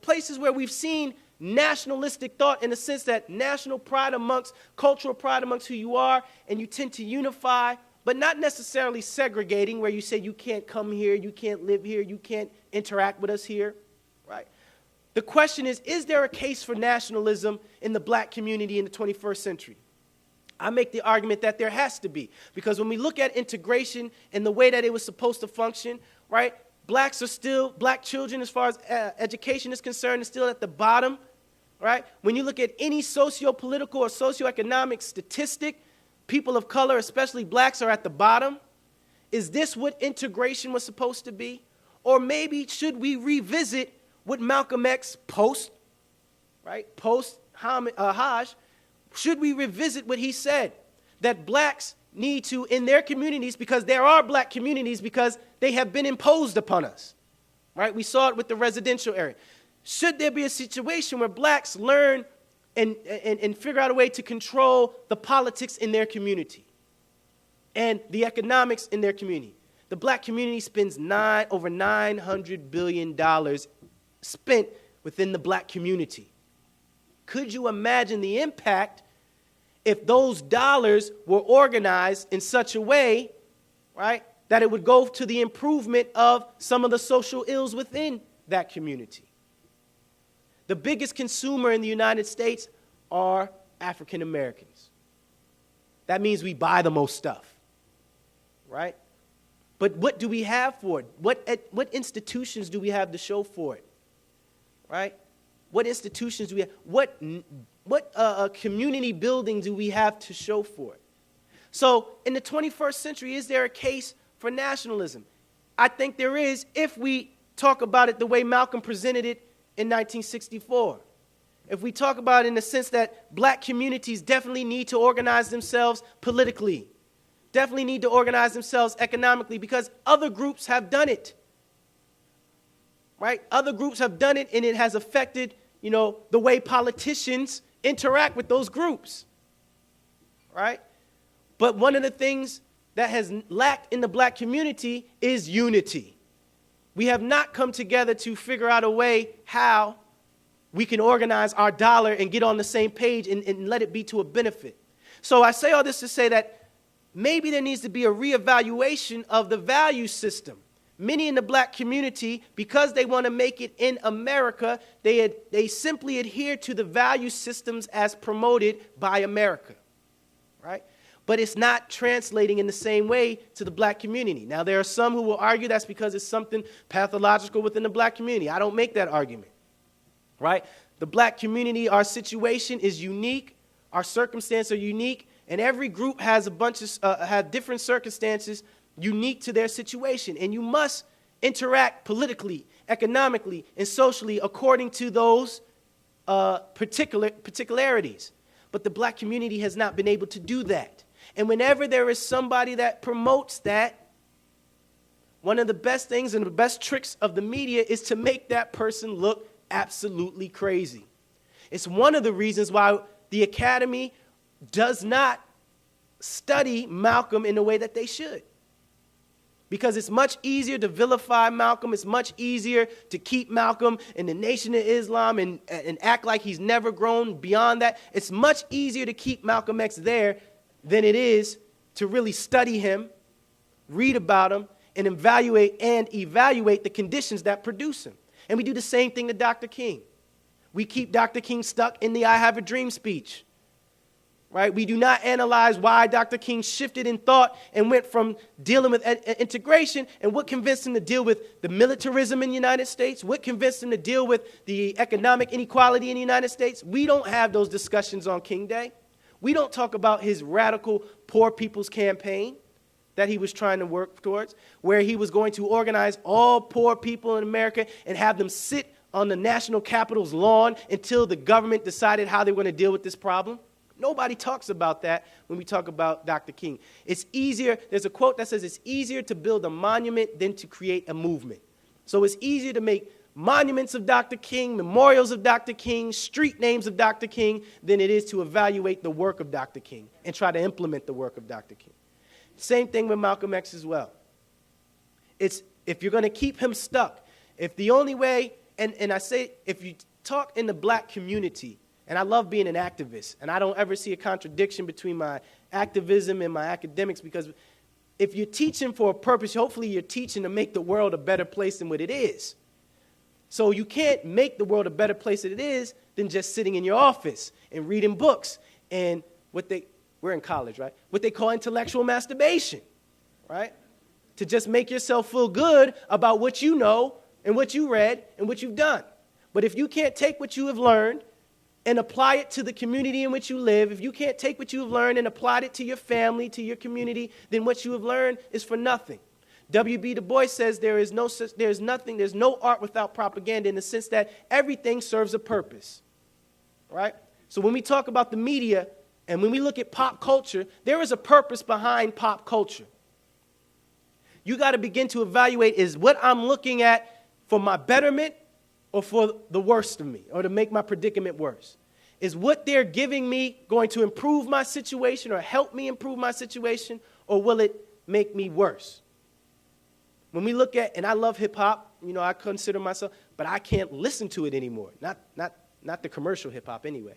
places where we've seen nationalistic thought in the sense that national pride amongst, cultural pride amongst who you are, and you tend to unify, but not necessarily segregating where you say you can't come here, you can't live here, you can't interact with us here, right? The question is there a case for nationalism in the black community in the 21st century? I make the argument that there has to be, because when we look at integration and the way that it was supposed to function, right, black children as far as education is concerned is still at the bottom, right? When you look at any socio-political or socioeconomic statistic, people of color, especially blacks, are at the bottom. Is this what integration was supposed to be? Or maybe should we revisit what Malcolm X post Hajj, should we revisit what he said, that blacks need to, in their communities, because there are black communities, because they have been imposed upon us, right? We saw it with the residential area. Should there be a situation where blacks learn and figure out a way to control the politics in their community, and the economics in their community. The black community spends over $900 billion spent within the black community. Could you imagine the impact if those dollars were organized in such a way, right, that it would go to the improvement of some of the social ills within that community? The biggest consumer in the United States are African Americans. That means we buy the most stuff, right? But what do we have for it? What institutions do we have to show for it, right? What institutions do we have? What community building do we have to show for it? So in the 21st century, is there a case for nationalism? I think there is if we talk about it the way Malcolm presented it in 1964. If we talk about it in the sense that black communities definitely need to organize themselves politically, definitely need to organize themselves economically, because other groups have done it, right? Other groups have done it, and it has affected, the way politicians interact with those groups, right? But one of the things that has lacked in the black community is unity. We have not come together to figure out a way how we can organize our dollar and get on the same page and let it be to a benefit. So I say all this to say that maybe there needs to be a reevaluation of the value system. Many in the black community, because they want to make it in America, they simply adhere to the value systems as promoted by America, right? But it's not translating in the same way to the black community. Now, there are some who will argue that's because it's something pathological within the black community. I don't make that argument, right? The black community, our situation is unique, our circumstances are unique, and every group has have different circumstances unique to their situation, and you must interact politically, economically, and socially according to those particularities. But the black community has not been able to do that. And whenever there is somebody that promotes that, one of the best things and the best tricks of the media is to make that person look absolutely crazy. It's one of the reasons why the Academy does not study Malcolm in the way that they should. Because it's much easier to vilify Malcolm. It's much easier to keep Malcolm in the Nation of Islam and act like he's never grown beyond that. It's much easier to keep Malcolm X there than it is to really study him, read about him, and evaluate the conditions that produce him. And we do the same thing to Dr. King. We keep Dr. King stuck in the I Have a Dream speech. Right? We do not analyze why Dr. King shifted in thought and went from dealing with integration and what convinced him to deal with the militarism in the United States, what convinced him to deal with the economic inequality in the United States. We don't have those discussions on King Day. We don't talk about his radical poor people's campaign that he was trying to work towards, where he was going to organize all poor people in America and have them sit on the national capitol's lawn until the government decided how they were going to deal with this problem. Nobody talks about that when we talk about Dr. King. It's easier, there's a quote that says it's easier to build a monument than to create a movement. So it's easier to make monuments of Dr. King, memorials of Dr. King, street names of Dr. King, than it is to evaluate the work of Dr. King and try to implement the work of Dr. King. Same thing with Malcolm X as well. It's if you're going to keep him stuck, if the only way, and I say if you talk in the black community, and I love being an activist, and I don't ever see a contradiction between my activism and my academics, because if you're teaching for a purpose, hopefully you're teaching to make the world a better place than what it is. So you can't make the world a better place than it is than just sitting in your office and reading books and we're in college, right? What they call intellectual masturbation, right? To just make yourself feel good about what you know and what you read and what you've done. But if you can't take what you have learned and apply it to the community in which you live, if you can't take what you have learned and apply it to your family, to your community, then what you have learned is for nothing. W.B. Du Bois says there's no art without propaganda, in the sense that everything serves a purpose, right? So when we talk about the media and when we look at pop culture, there is a purpose behind pop culture. You got to begin to evaluate, is what I'm looking at for my betterment or for the worst of me, or to make my predicament worse? Is what they're giving me going to improve my situation or help me improve my situation, or will it make me worse? When we look at, and I love hip-hop, you know, I consider myself, but I can't listen to it anymore, not the commercial hip-hop anyway.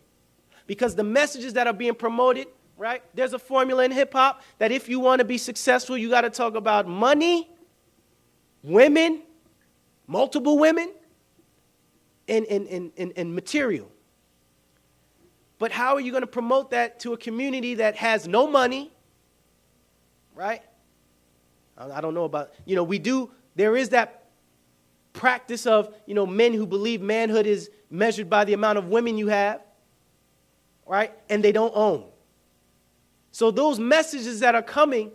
Because the messages that are being promoted, right, there's a formula in hip-hop that if you want to be successful, you got to talk about money, women, multiple women, and material. But how are you going to promote that to a community that has no money, right? I don't know about, you know, there is that practice of, you know, men who believe manhood is measured by the amount of women you have, right? And they don't own. So those messages that are coming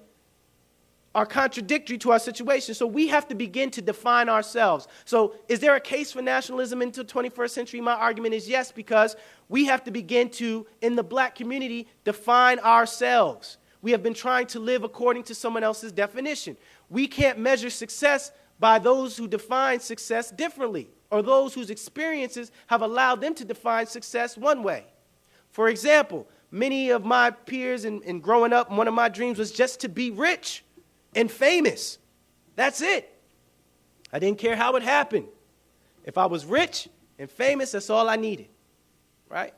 are contradictory to our situation. So we have to begin to define ourselves. So is there a case for nationalism into the 21st century? My argument is yes, because we have to begin to, in the black community, define ourselves. We have been trying to live according to someone else's definition. We can't measure success by those who define success differently, or those whose experiences have allowed them to define success one way. For example, many of my peers and growing up, one of my dreams was just to be rich and famous. That's it. I didn't care how it happened. If I was rich and famous, that's all I needed, right?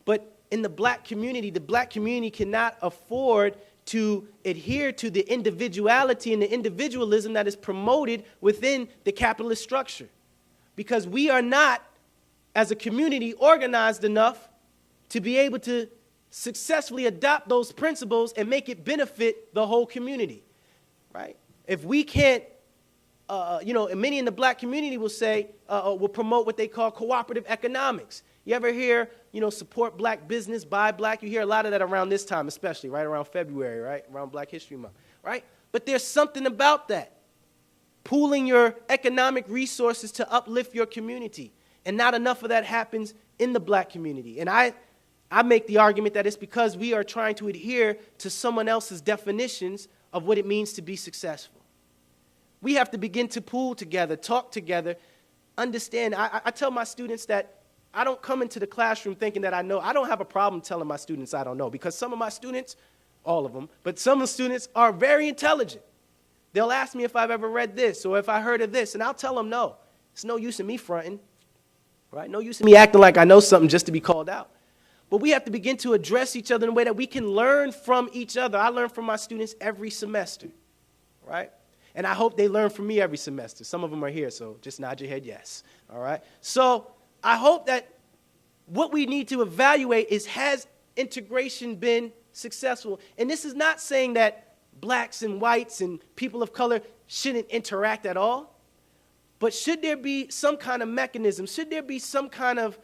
But in the black community cannot afford to adhere to the individuality and the individualism that is promoted within the capitalist structure. Because we are not, as a community, organized enough to be able to successfully adopt those principles and make it benefit the whole community. Right? If we can't, and many in the black community will say, will promote what they call cooperative economics. You ever hear, support black business, buy black? You hear a lot of that around this time, especially, right around February, right, around Black History Month, right? But there's something about that. Pooling your economic resources to uplift your community. And not enough of that happens in the black community. And I make the argument that it's because we are trying to adhere to someone else's definitions of what it means to be successful. We have to begin to pool together, talk together, understand. I tell my students that I don't come into the classroom thinking that I know. I don't have a problem telling my students I don't know, because some of my students, all of them, but some of the students are very intelligent. They'll ask me if I've ever read this or if I heard of this, and I'll tell them no. It's no use in me fronting, right? No use in me acting like I know something just to be called out. But we have to begin to address each other in a way that we can learn from each other. I learn from my students every semester, right? And I hope they learn from me every semester. Some of them are here, so just nod your head yes, all right? So I hope that what we need to evaluate is, has integration been successful? And this is not saying that blacks and whites and people of color shouldn't interact at all, but should there be some kind of mechanism? Should there be some kind of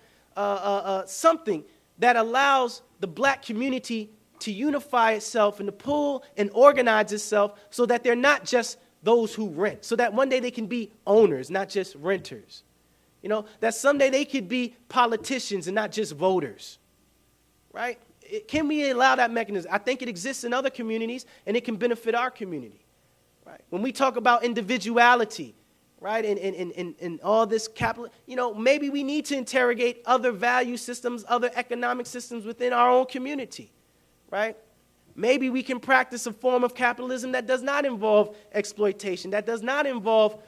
something that allows the black community to unify itself and to pull and organize itself so that they're not just those who rent, so that one day they can be owners, not just renters? That someday they could be politicians and not just voters, right? Can we allow that mechanism? I think it exists in other communities, and it can benefit our community, right? When we talk about individuality, right, and all this capital, maybe we need to interrogate other value systems, other economic systems within our own community, right? Maybe we can practice a form of capitalism that does not involve exploitation, that does not involve,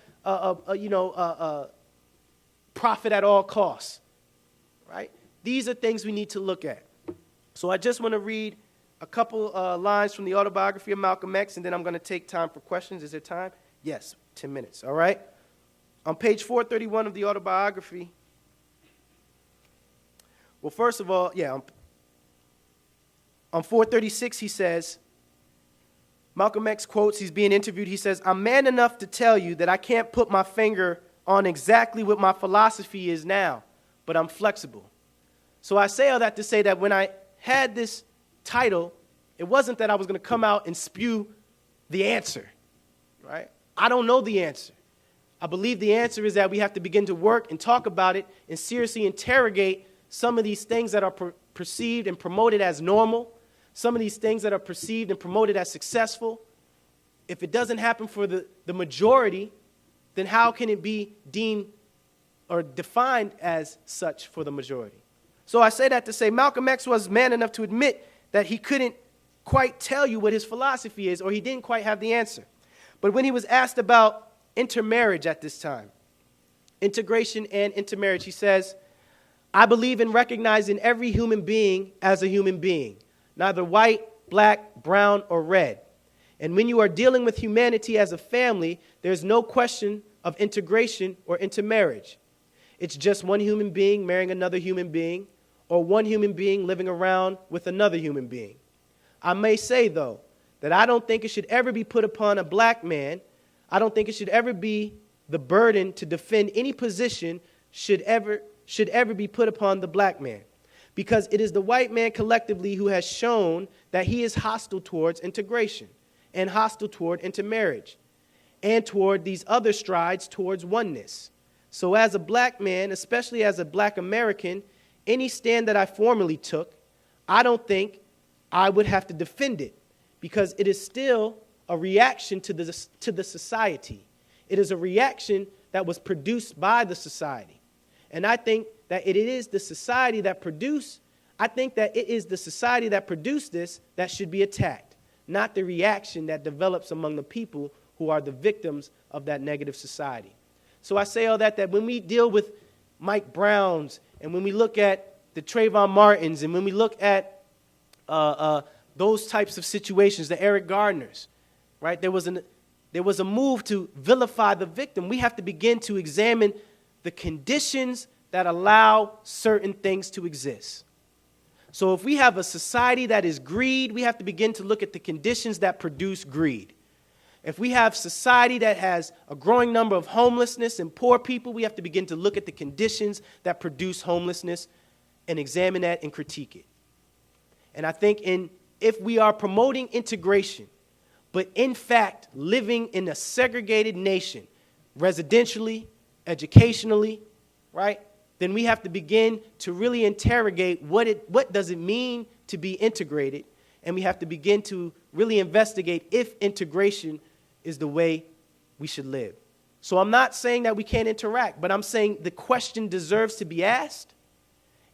profit at all costs, right? These are things we need to look at. So I just want to read a couple lines from the autobiography of Malcolm X, and then I'm going to take time for questions. Is there time? Yes, 10 minutes, all right? On page 431 of the autobiography, well, first of all, on 436 he says, Malcolm X quotes, he's being interviewed, he says, "I'm man enough to tell you that I can't put my finger on exactly what my philosophy is now, but I'm flexible." So I say all that to say that when I had this title, it wasn't that I was going to come out and spew the answer, right? I don't know the answer. I believe the answer is that we have to begin to work and talk about it and seriously interrogate some of these things that are perceived and promoted as normal, some of these things that are perceived and promoted as successful. If it doesn't happen for the majority, then how can it be deemed or defined as such for the majority? So I say that to say Malcolm X was man enough to admit that he couldn't quite tell you what his philosophy is, or he didn't quite have the answer. But when he was asked about intermarriage at this time, integration and intermarriage, he says, I believe in recognizing every human being as a human being, neither white, black, brown, or red. And when you are dealing with humanity as a family, there's no question of integration or intermarriage. It's just one human being marrying another human being, or one human being living around with another human being. I may say, though, that I don't think it should ever be put upon a black man. I don't think it should ever be the burden to defend any position should ever be put upon the black man, because it is the white man collectively who has shown that he is hostile towards integration and hostile toward intermarriage and toward these other strides towards oneness. So as a black man, especially as a black American, any stand that I formerly took, I don't think I would have to defend it, because it is still a reaction to the society. It is a reaction that was produced by the society. And I think that it is the society that produced this that should be attacked, not the reaction that develops among the people who are the victims of that negative society. So I say all that when we deal with Mike Browns, and when we look at the Trayvon Martins, and when we look at those types of situations, the Eric Gardners, right? There was a move to vilify the victim. We have to begin to examine the conditions that allow certain things to exist. So if we have a society that is greed, we have to begin to look at the conditions that produce greed. If we have society that has a growing number of homelessness and poor people, we have to begin to look at the conditions that produce homelessness and examine that and critique it. And I think if we are promoting integration, but in fact living in a segregated nation, residentially, educationally, right, then we have to begin to really interrogate what does it mean to be integrated, and we have to begin to really investigate if integration is the way we should live. So I'm not saying that we can't interact, but I'm saying the question deserves to be asked,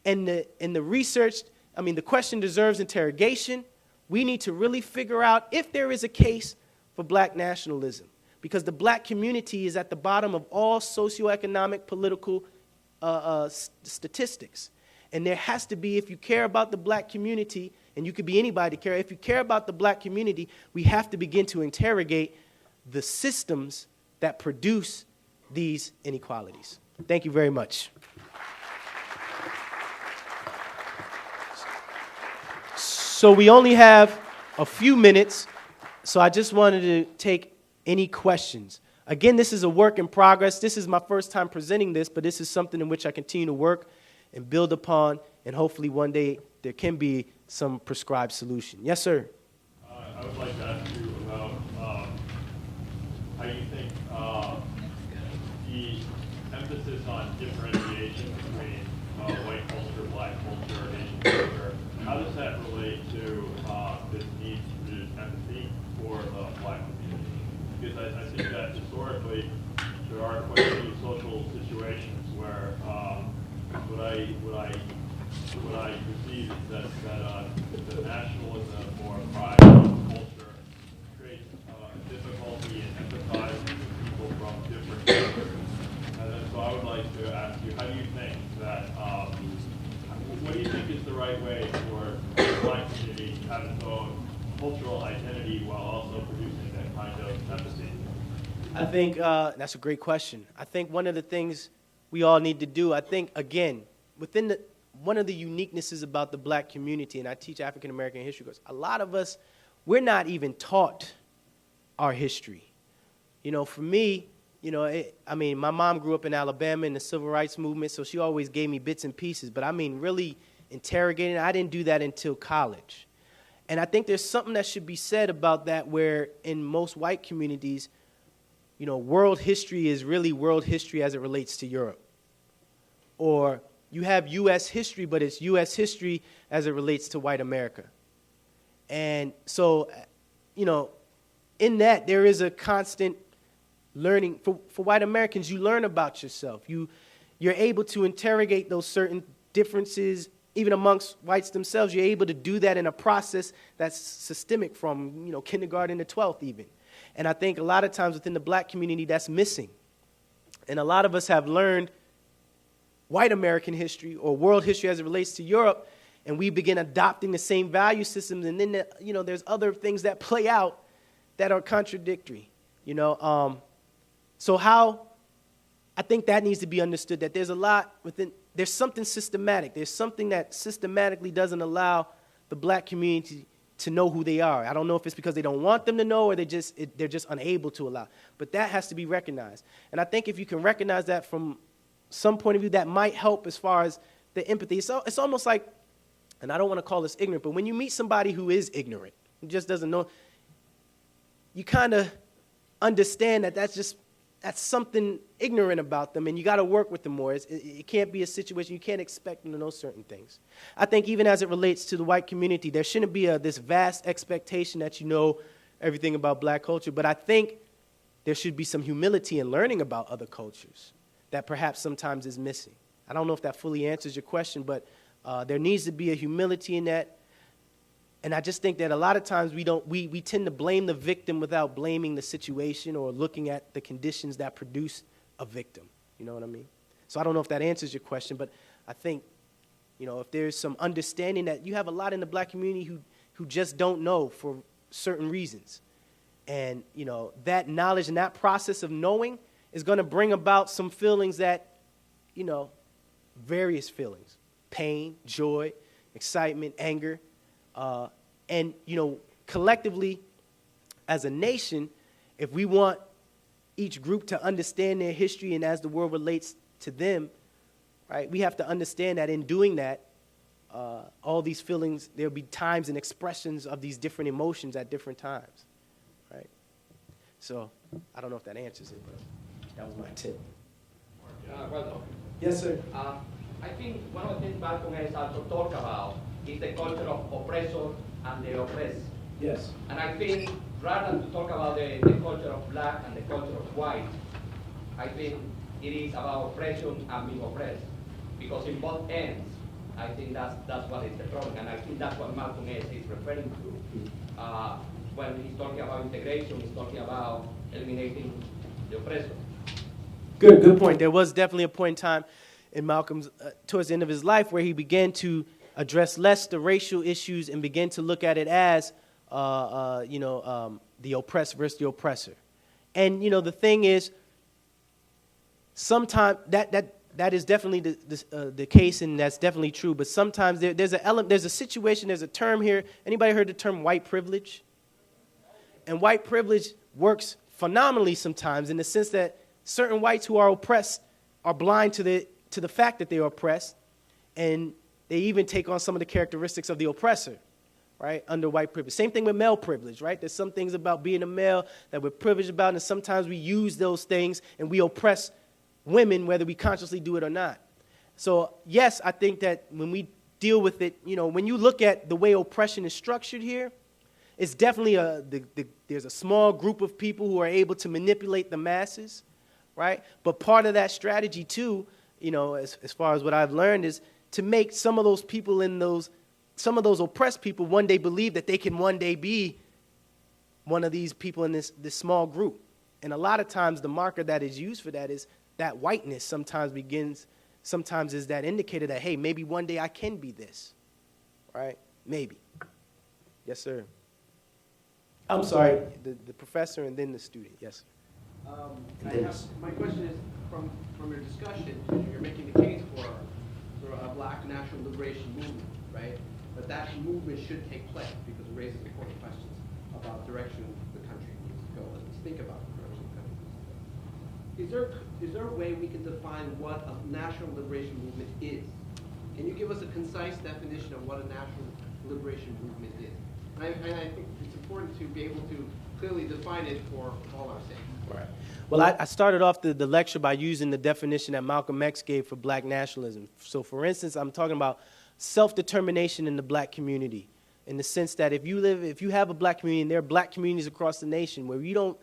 and the question deserves interrogation. We need to really figure out if there is a case for black nationalism, because the black community is at the bottom of all socioeconomic, political statistics. And there has to be, if you care about the black community, and you could be anybody to care, if you care about the black community, we have to begin to interrogate the systems that produce these inequalities. Thank you very much. So we only have a few minutes, so I just wanted to take any questions. Again, this is a work in progress. This is my first time presenting this, but this is something in which I continue to work and build upon, and hopefully one day there can be some prescribed solution. Yes, sir? I would like to ask you about how you think the emphasis on differentiation between white culture, black culture, Asian culture, how does that relate to this need to produce empathy for the black community? Because I think that historically there are quite a few social situations where what I perceive is that the nationalism or pride of culture creates a difficulty in empathizing with people from different cultures. And then, so I would like to ask you, how do you think that, what do you think is the right way for the black community to have its own cultural identity while also producing that kind of empathy? I think that's a great question. I think one of the things we all need to do, I think, again, one of the uniquenesses about the black community, and I teach African American history course, a lot of us, we're not even taught our history. You know, for me, my mom grew up in Alabama in the civil rights movement, so she always gave me bits and pieces, but really interrogating, I didn't do that until college. And I think there's something that should be said about that, where in most white communities, world history is really world history as it relates to Europe. Or you have U.S. history, but it's U.S. history as it relates to white America. And so, in that, there is a constant learning. For white Americans, you learn about yourself. You're able to interrogate those certain differences even amongst whites themselves, you're able to do that in a process that's systemic from, kindergarten to 12th even. And I think a lot of times within the black community, that's missing. And a lot of us have learned white American history or world history as it relates to Europe, and we begin adopting the same value systems, and then, there's other things that play out that are contradictory, So how, I think that needs to be understood, that there's a lot within, there's something systematic. There's something that systematically doesn't allow the black community to know who they are. I don't know if it's because they don't want them to know or they're just unable to allow. But that has to be recognized. And I think if you can recognize that from some point of view, that might help as far as the empathy. So it's almost like, and I don't want to call this ignorant, but when you meet somebody who is ignorant, who just doesn't know, you kind of understand that that's something ignorant about them, and you got to work with them more. It can't be a situation, you can't expect them to know certain things. I think even as it relates to the white community, there shouldn't be this vast expectation that you know everything about black culture, but I think there should be some humility in learning about other cultures that perhaps sometimes is missing. I don't know if that fully answers your question, but there needs to be a humility in that. And I just think that a lot of times we tend to blame the victim without blaming the situation or looking at the conditions that produce a victim. You know what I mean? So I don't know if that answers your question, but I think, if there's some understanding that you have a lot in the black community who just don't know for certain reasons. And, that knowledge and that process of knowing is going to bring about some feelings that, various feelings, pain, joy, excitement, anger. And, collectively, as a nation, if we want each group to understand their history and as the world relates to them, right, we have to understand that in doing that, all these feelings, there'll be times and expressions of these different emotions at different times, right? So I don't know if that answers it, but that was my tip. Weldon. Yes, sir. I think one of the things Malcom has also talked about is the culture of oppressor and the oppressed. Yes. And I think rather than to talk about the culture of black and the culture of white, I think it is about oppression and being oppressed. Because in both ends, I think that's what is the problem. And I think that's what Malcom is referring to. When he's talking about integration, he's talking about eliminating the oppressor. Good point. There was definitely a point in time in Malcolm's, towards the end of his life, where he began to address less the racial issues and began to look at it as, the oppressed versus the oppressor. And, the thing is, sometimes that is definitely the case, and that's definitely true. But sometimes there's a situation, there's a term here. Anybody heard the term white privilege? And white privilege works phenomenally sometimes in the sense that certain whites who are oppressed are blind to the fact that they are oppressed, and they even take on some of the characteristics of the oppressor, right, under white privilege. Same thing with male privilege, right? There's some things about being a male that we're privileged about, and sometimes we use those things and we oppress women, whether we consciously do it or not. So, yes, I think that when we deal with it, when you look at the way oppression is structured here, it's definitely there's a small group of people who are able to manipulate the masses, right? But part of that strategy, too, as far as what I've learned, is to make some of those people some of those oppressed people one day believe that they can one day be one of these people in this small group. And a lot of times the marker that is used for that is that whiteness sometimes is that indicator that, hey, maybe one day I can be this, right? Maybe. Yes, sir. I'm sorry, the professor and then the student, yes, sir. My question is, from your discussion, you're making the case for a black national liberation movement, right? But that movement should take place because it raises important questions about direction the country needs to go. Let's think about the direction the country needs to go. Is there a way we can define what a national liberation movement is? Can you give us a concise definition of what a national liberation movement is? And I think it's important to be able to clearly define it for all our sake. Right. Well, I started off the lecture by using the definition that Malcolm X gave for black nationalism. So, for instance, I'm talking about self-determination in the black community, in the sense that if you have a black community, and there are black communities across the nation where you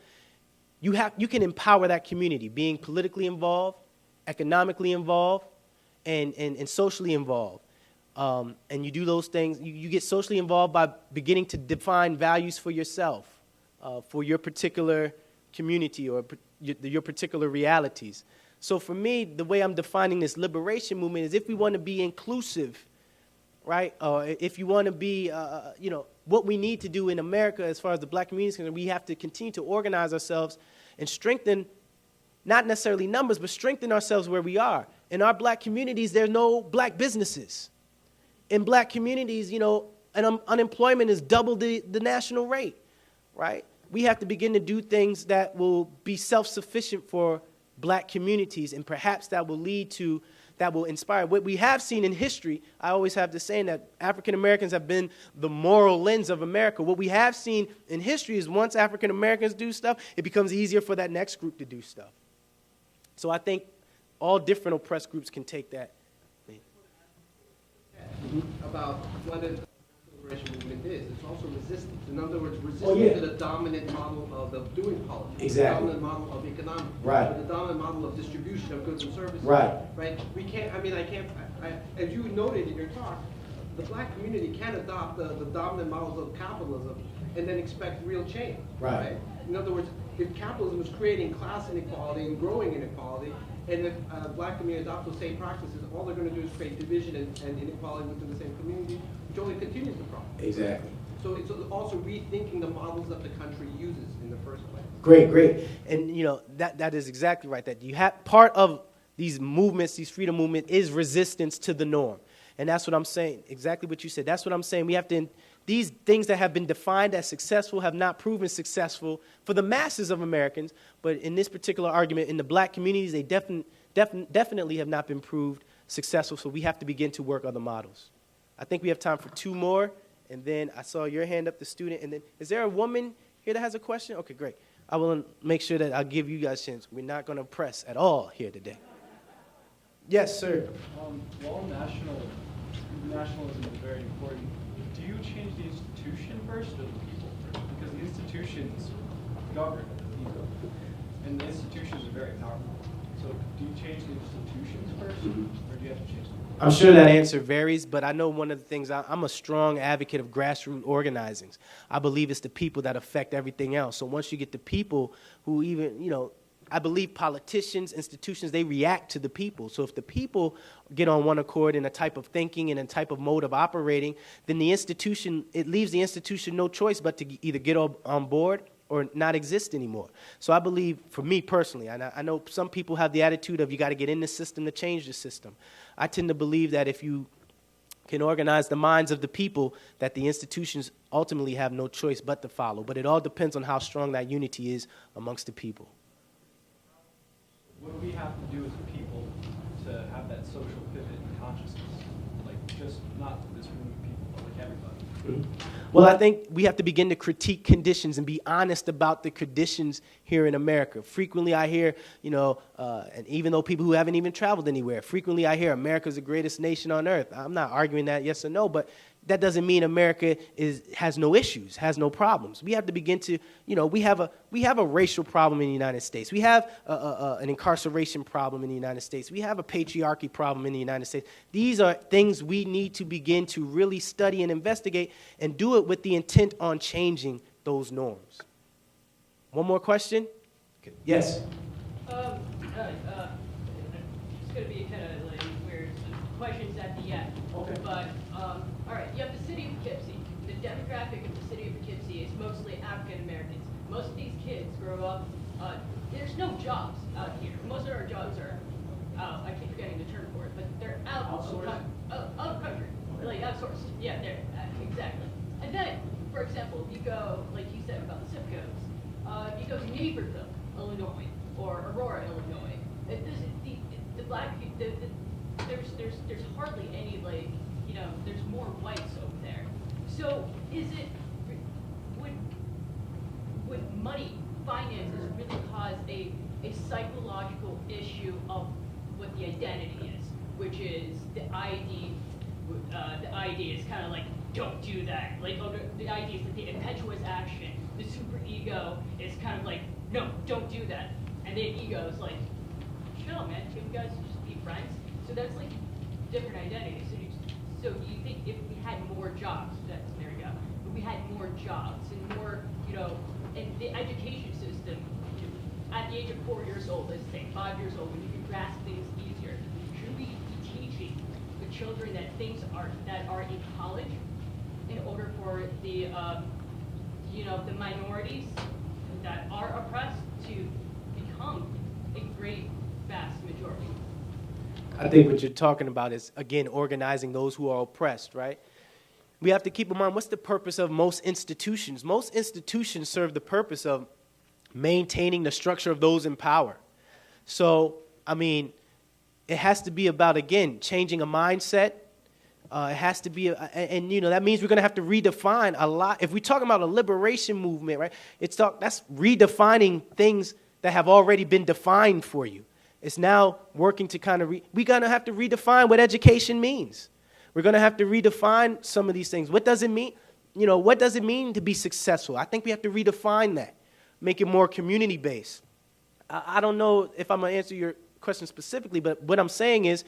can empower that community, being politically involved, economically involved, and socially involved. and you do those things, you get socially involved by beginning to define values for yourself, for your particular community or your particular realities. So for me, the way I'm defining this liberation movement is if we want to be inclusive, right? If you want to be, what we need to do in America as far as the black community is concerned, we have to continue to organize ourselves and strengthen, not necessarily numbers, but strengthen ourselves where we are. In our black communities, there are no black businesses. In black communities, unemployment is double the national rate, right? We have to begin to do things that will be self-sufficient for black communities, and perhaps that will inspire. What we have seen in history, I always have to say that African Americans have been the moral lens of America. What we have seen in history is once African Americans do stuff, it becomes easier for that next group to do stuff. So I think all different oppressed groups can take that. About what the liberation movement is. It's also resistance. In other words, resistance to the dominant model of doing politics. Exactly. The dominant model of economics. Right. Or the dominant model of distribution of goods and services. Right. Right. We can't, as you noted in your talk, the black community can adopt the dominant models of capitalism and then expect real change. Right. In other words, if capitalism is creating class inequality and growing inequality, and if black community adopt those same practices, all they're going to do is create division and inequality within the same community, which only continues the problem. Exactly. So it's also rethinking the models that the country uses in the first place. Great. And that is exactly right. That you have part of these movements, these freedom movement, is resistance to the norm. And that's what I'm saying. Exactly what you said. That's what I'm saying. We have to. These things that have been defined as successful have not proven successful for the masses of Americans, but in this particular argument, in the black communities, they definitely have not been proved successful, so we have to begin to work other models. I think we have time for two more, and then I saw your hand up, the student, and then is there a woman here that has a question? Okay, great. I will make sure that I'll give you guys a chance. We're not going to press at all here today. Yes, sir. While nationalism is very important, do you change the institution first or the people first? Because the institutions govern the people, and the institutions are very powerful. So do you change the institutions first, or do you have to change them? I'm sure that answer varies, but I know one of the things, I'm a strong advocate of grassroots organizing. I believe it's the people that affect everything else. So once you get the people who even, I believe politicians, institutions, they react to the people. So if the people get on one accord in a type of thinking and a type of mode of operating, then it leaves the institution no choice but to either get on board or not exist anymore. So I believe, for me personally, and I know some people have the attitude of you got to get in the system to change the system. I tend to believe that if you can organize the minds of the people, that the institutions ultimately have no choice but to follow. But it all depends on how strong that unity is amongst the people. What do we have to do as a people to have that social pivot in consciousness? Like, just not this room of people, but like everybody. Well, I think we have to begin to critique conditions and be honest about the conditions here in America. Frequently I hear, and even though people who haven't even traveled anywhere, frequently I hear America's the greatest nation on earth. I'm not arguing that yes or no, but that doesn't mean America has no issues, has no problems. We have to begin to, we have a racial problem in the United States. We have an incarceration problem in the United States. We have a patriarchy problem in the United States. These are things we need to begin to really study and investigate and do it with the intent on changing those norms. One more question? Okay. Yes? It's going to be kind of like weird questions at the end. Okay. But, all right, you have the city of Poughkeepsie. The demographic of the city of Poughkeepsie is mostly African Americans. Most of these kids grow up, there's no jobs out here. Most of our jobs are, I keep forgetting the term for it, but they're out of country. Like outsourced. Yeah, there, exactly. And then, for example, if you go, like you said about the zip codes, if you go to Naperville, Illinois, or Aurora, Illinois, the black people, there's hardly any, like, there's more whites over there. So would money, finances really cause a psychological issue of what the identity is, which is the ID is kind of like, don't do that. Like, the ID is like the impetuous action. The super ego is kind of like, no, don't do that. And the ego is like, chill, man, can you guys just be friends? So that's like different identities. So do you think if we had more jobs, there we go, if we had more jobs and more, and the education system, at the age of 4 years old, let's say 5 years old, when you can grasp things easier, should we be teaching the children that things that are in college in order for the the minorities that are oppressed to become a great vast majority? I think what you're talking about is, again, organizing those who are oppressed, right? We have to keep in mind, what's the purpose of most institutions? Most institutions serve the purpose of maintaining the structure of those in power. So, it has to be about, again, changing a mindset. It has to be, that means we're going to have to redefine a lot. If we're talking about a liberation movement, right, that's redefining things that have already been defined for you. It's now working to kind of, we're going to have to redefine what education means. We're going to have to redefine some of these things. What does it mean? What does it mean to be successful? I think we have to redefine that, make it more community-based. I don't know if I'm going to answer your question specifically, but what I'm saying is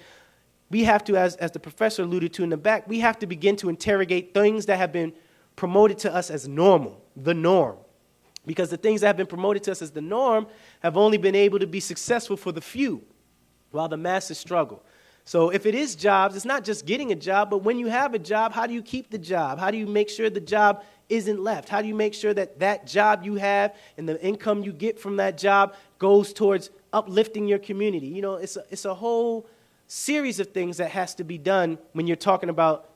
we have to, as the professor alluded to in the back, we have to begin to interrogate things that have been promoted to us as normal, the norm. Because the things that have been promoted to us as the norm have only been able to be successful for the few, while the masses struggle. So if it is jobs, it's not just getting a job, but when you have a job, how do you keep the job? How do you make sure the job isn't left? How do you make sure that that job you have and the income you get from that job goes towards uplifting your community? It's a whole series of things that has to be done when you're talking about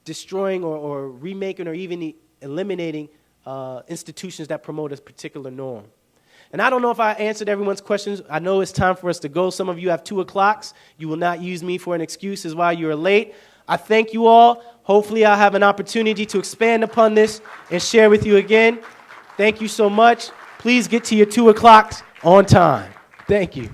destroying or remaking or even eliminating institutions that promote a particular norm. And I don't know if I answered everyone's questions. I know it's time for us to go. Some of you have 2 o'clocks. You will not use me for an excuse as why you are late. I thank you all. Hopefully I'll have an opportunity to expand upon this and share with you again. Thank you so much. Please get to your 2 o'clocks on time. Thank you.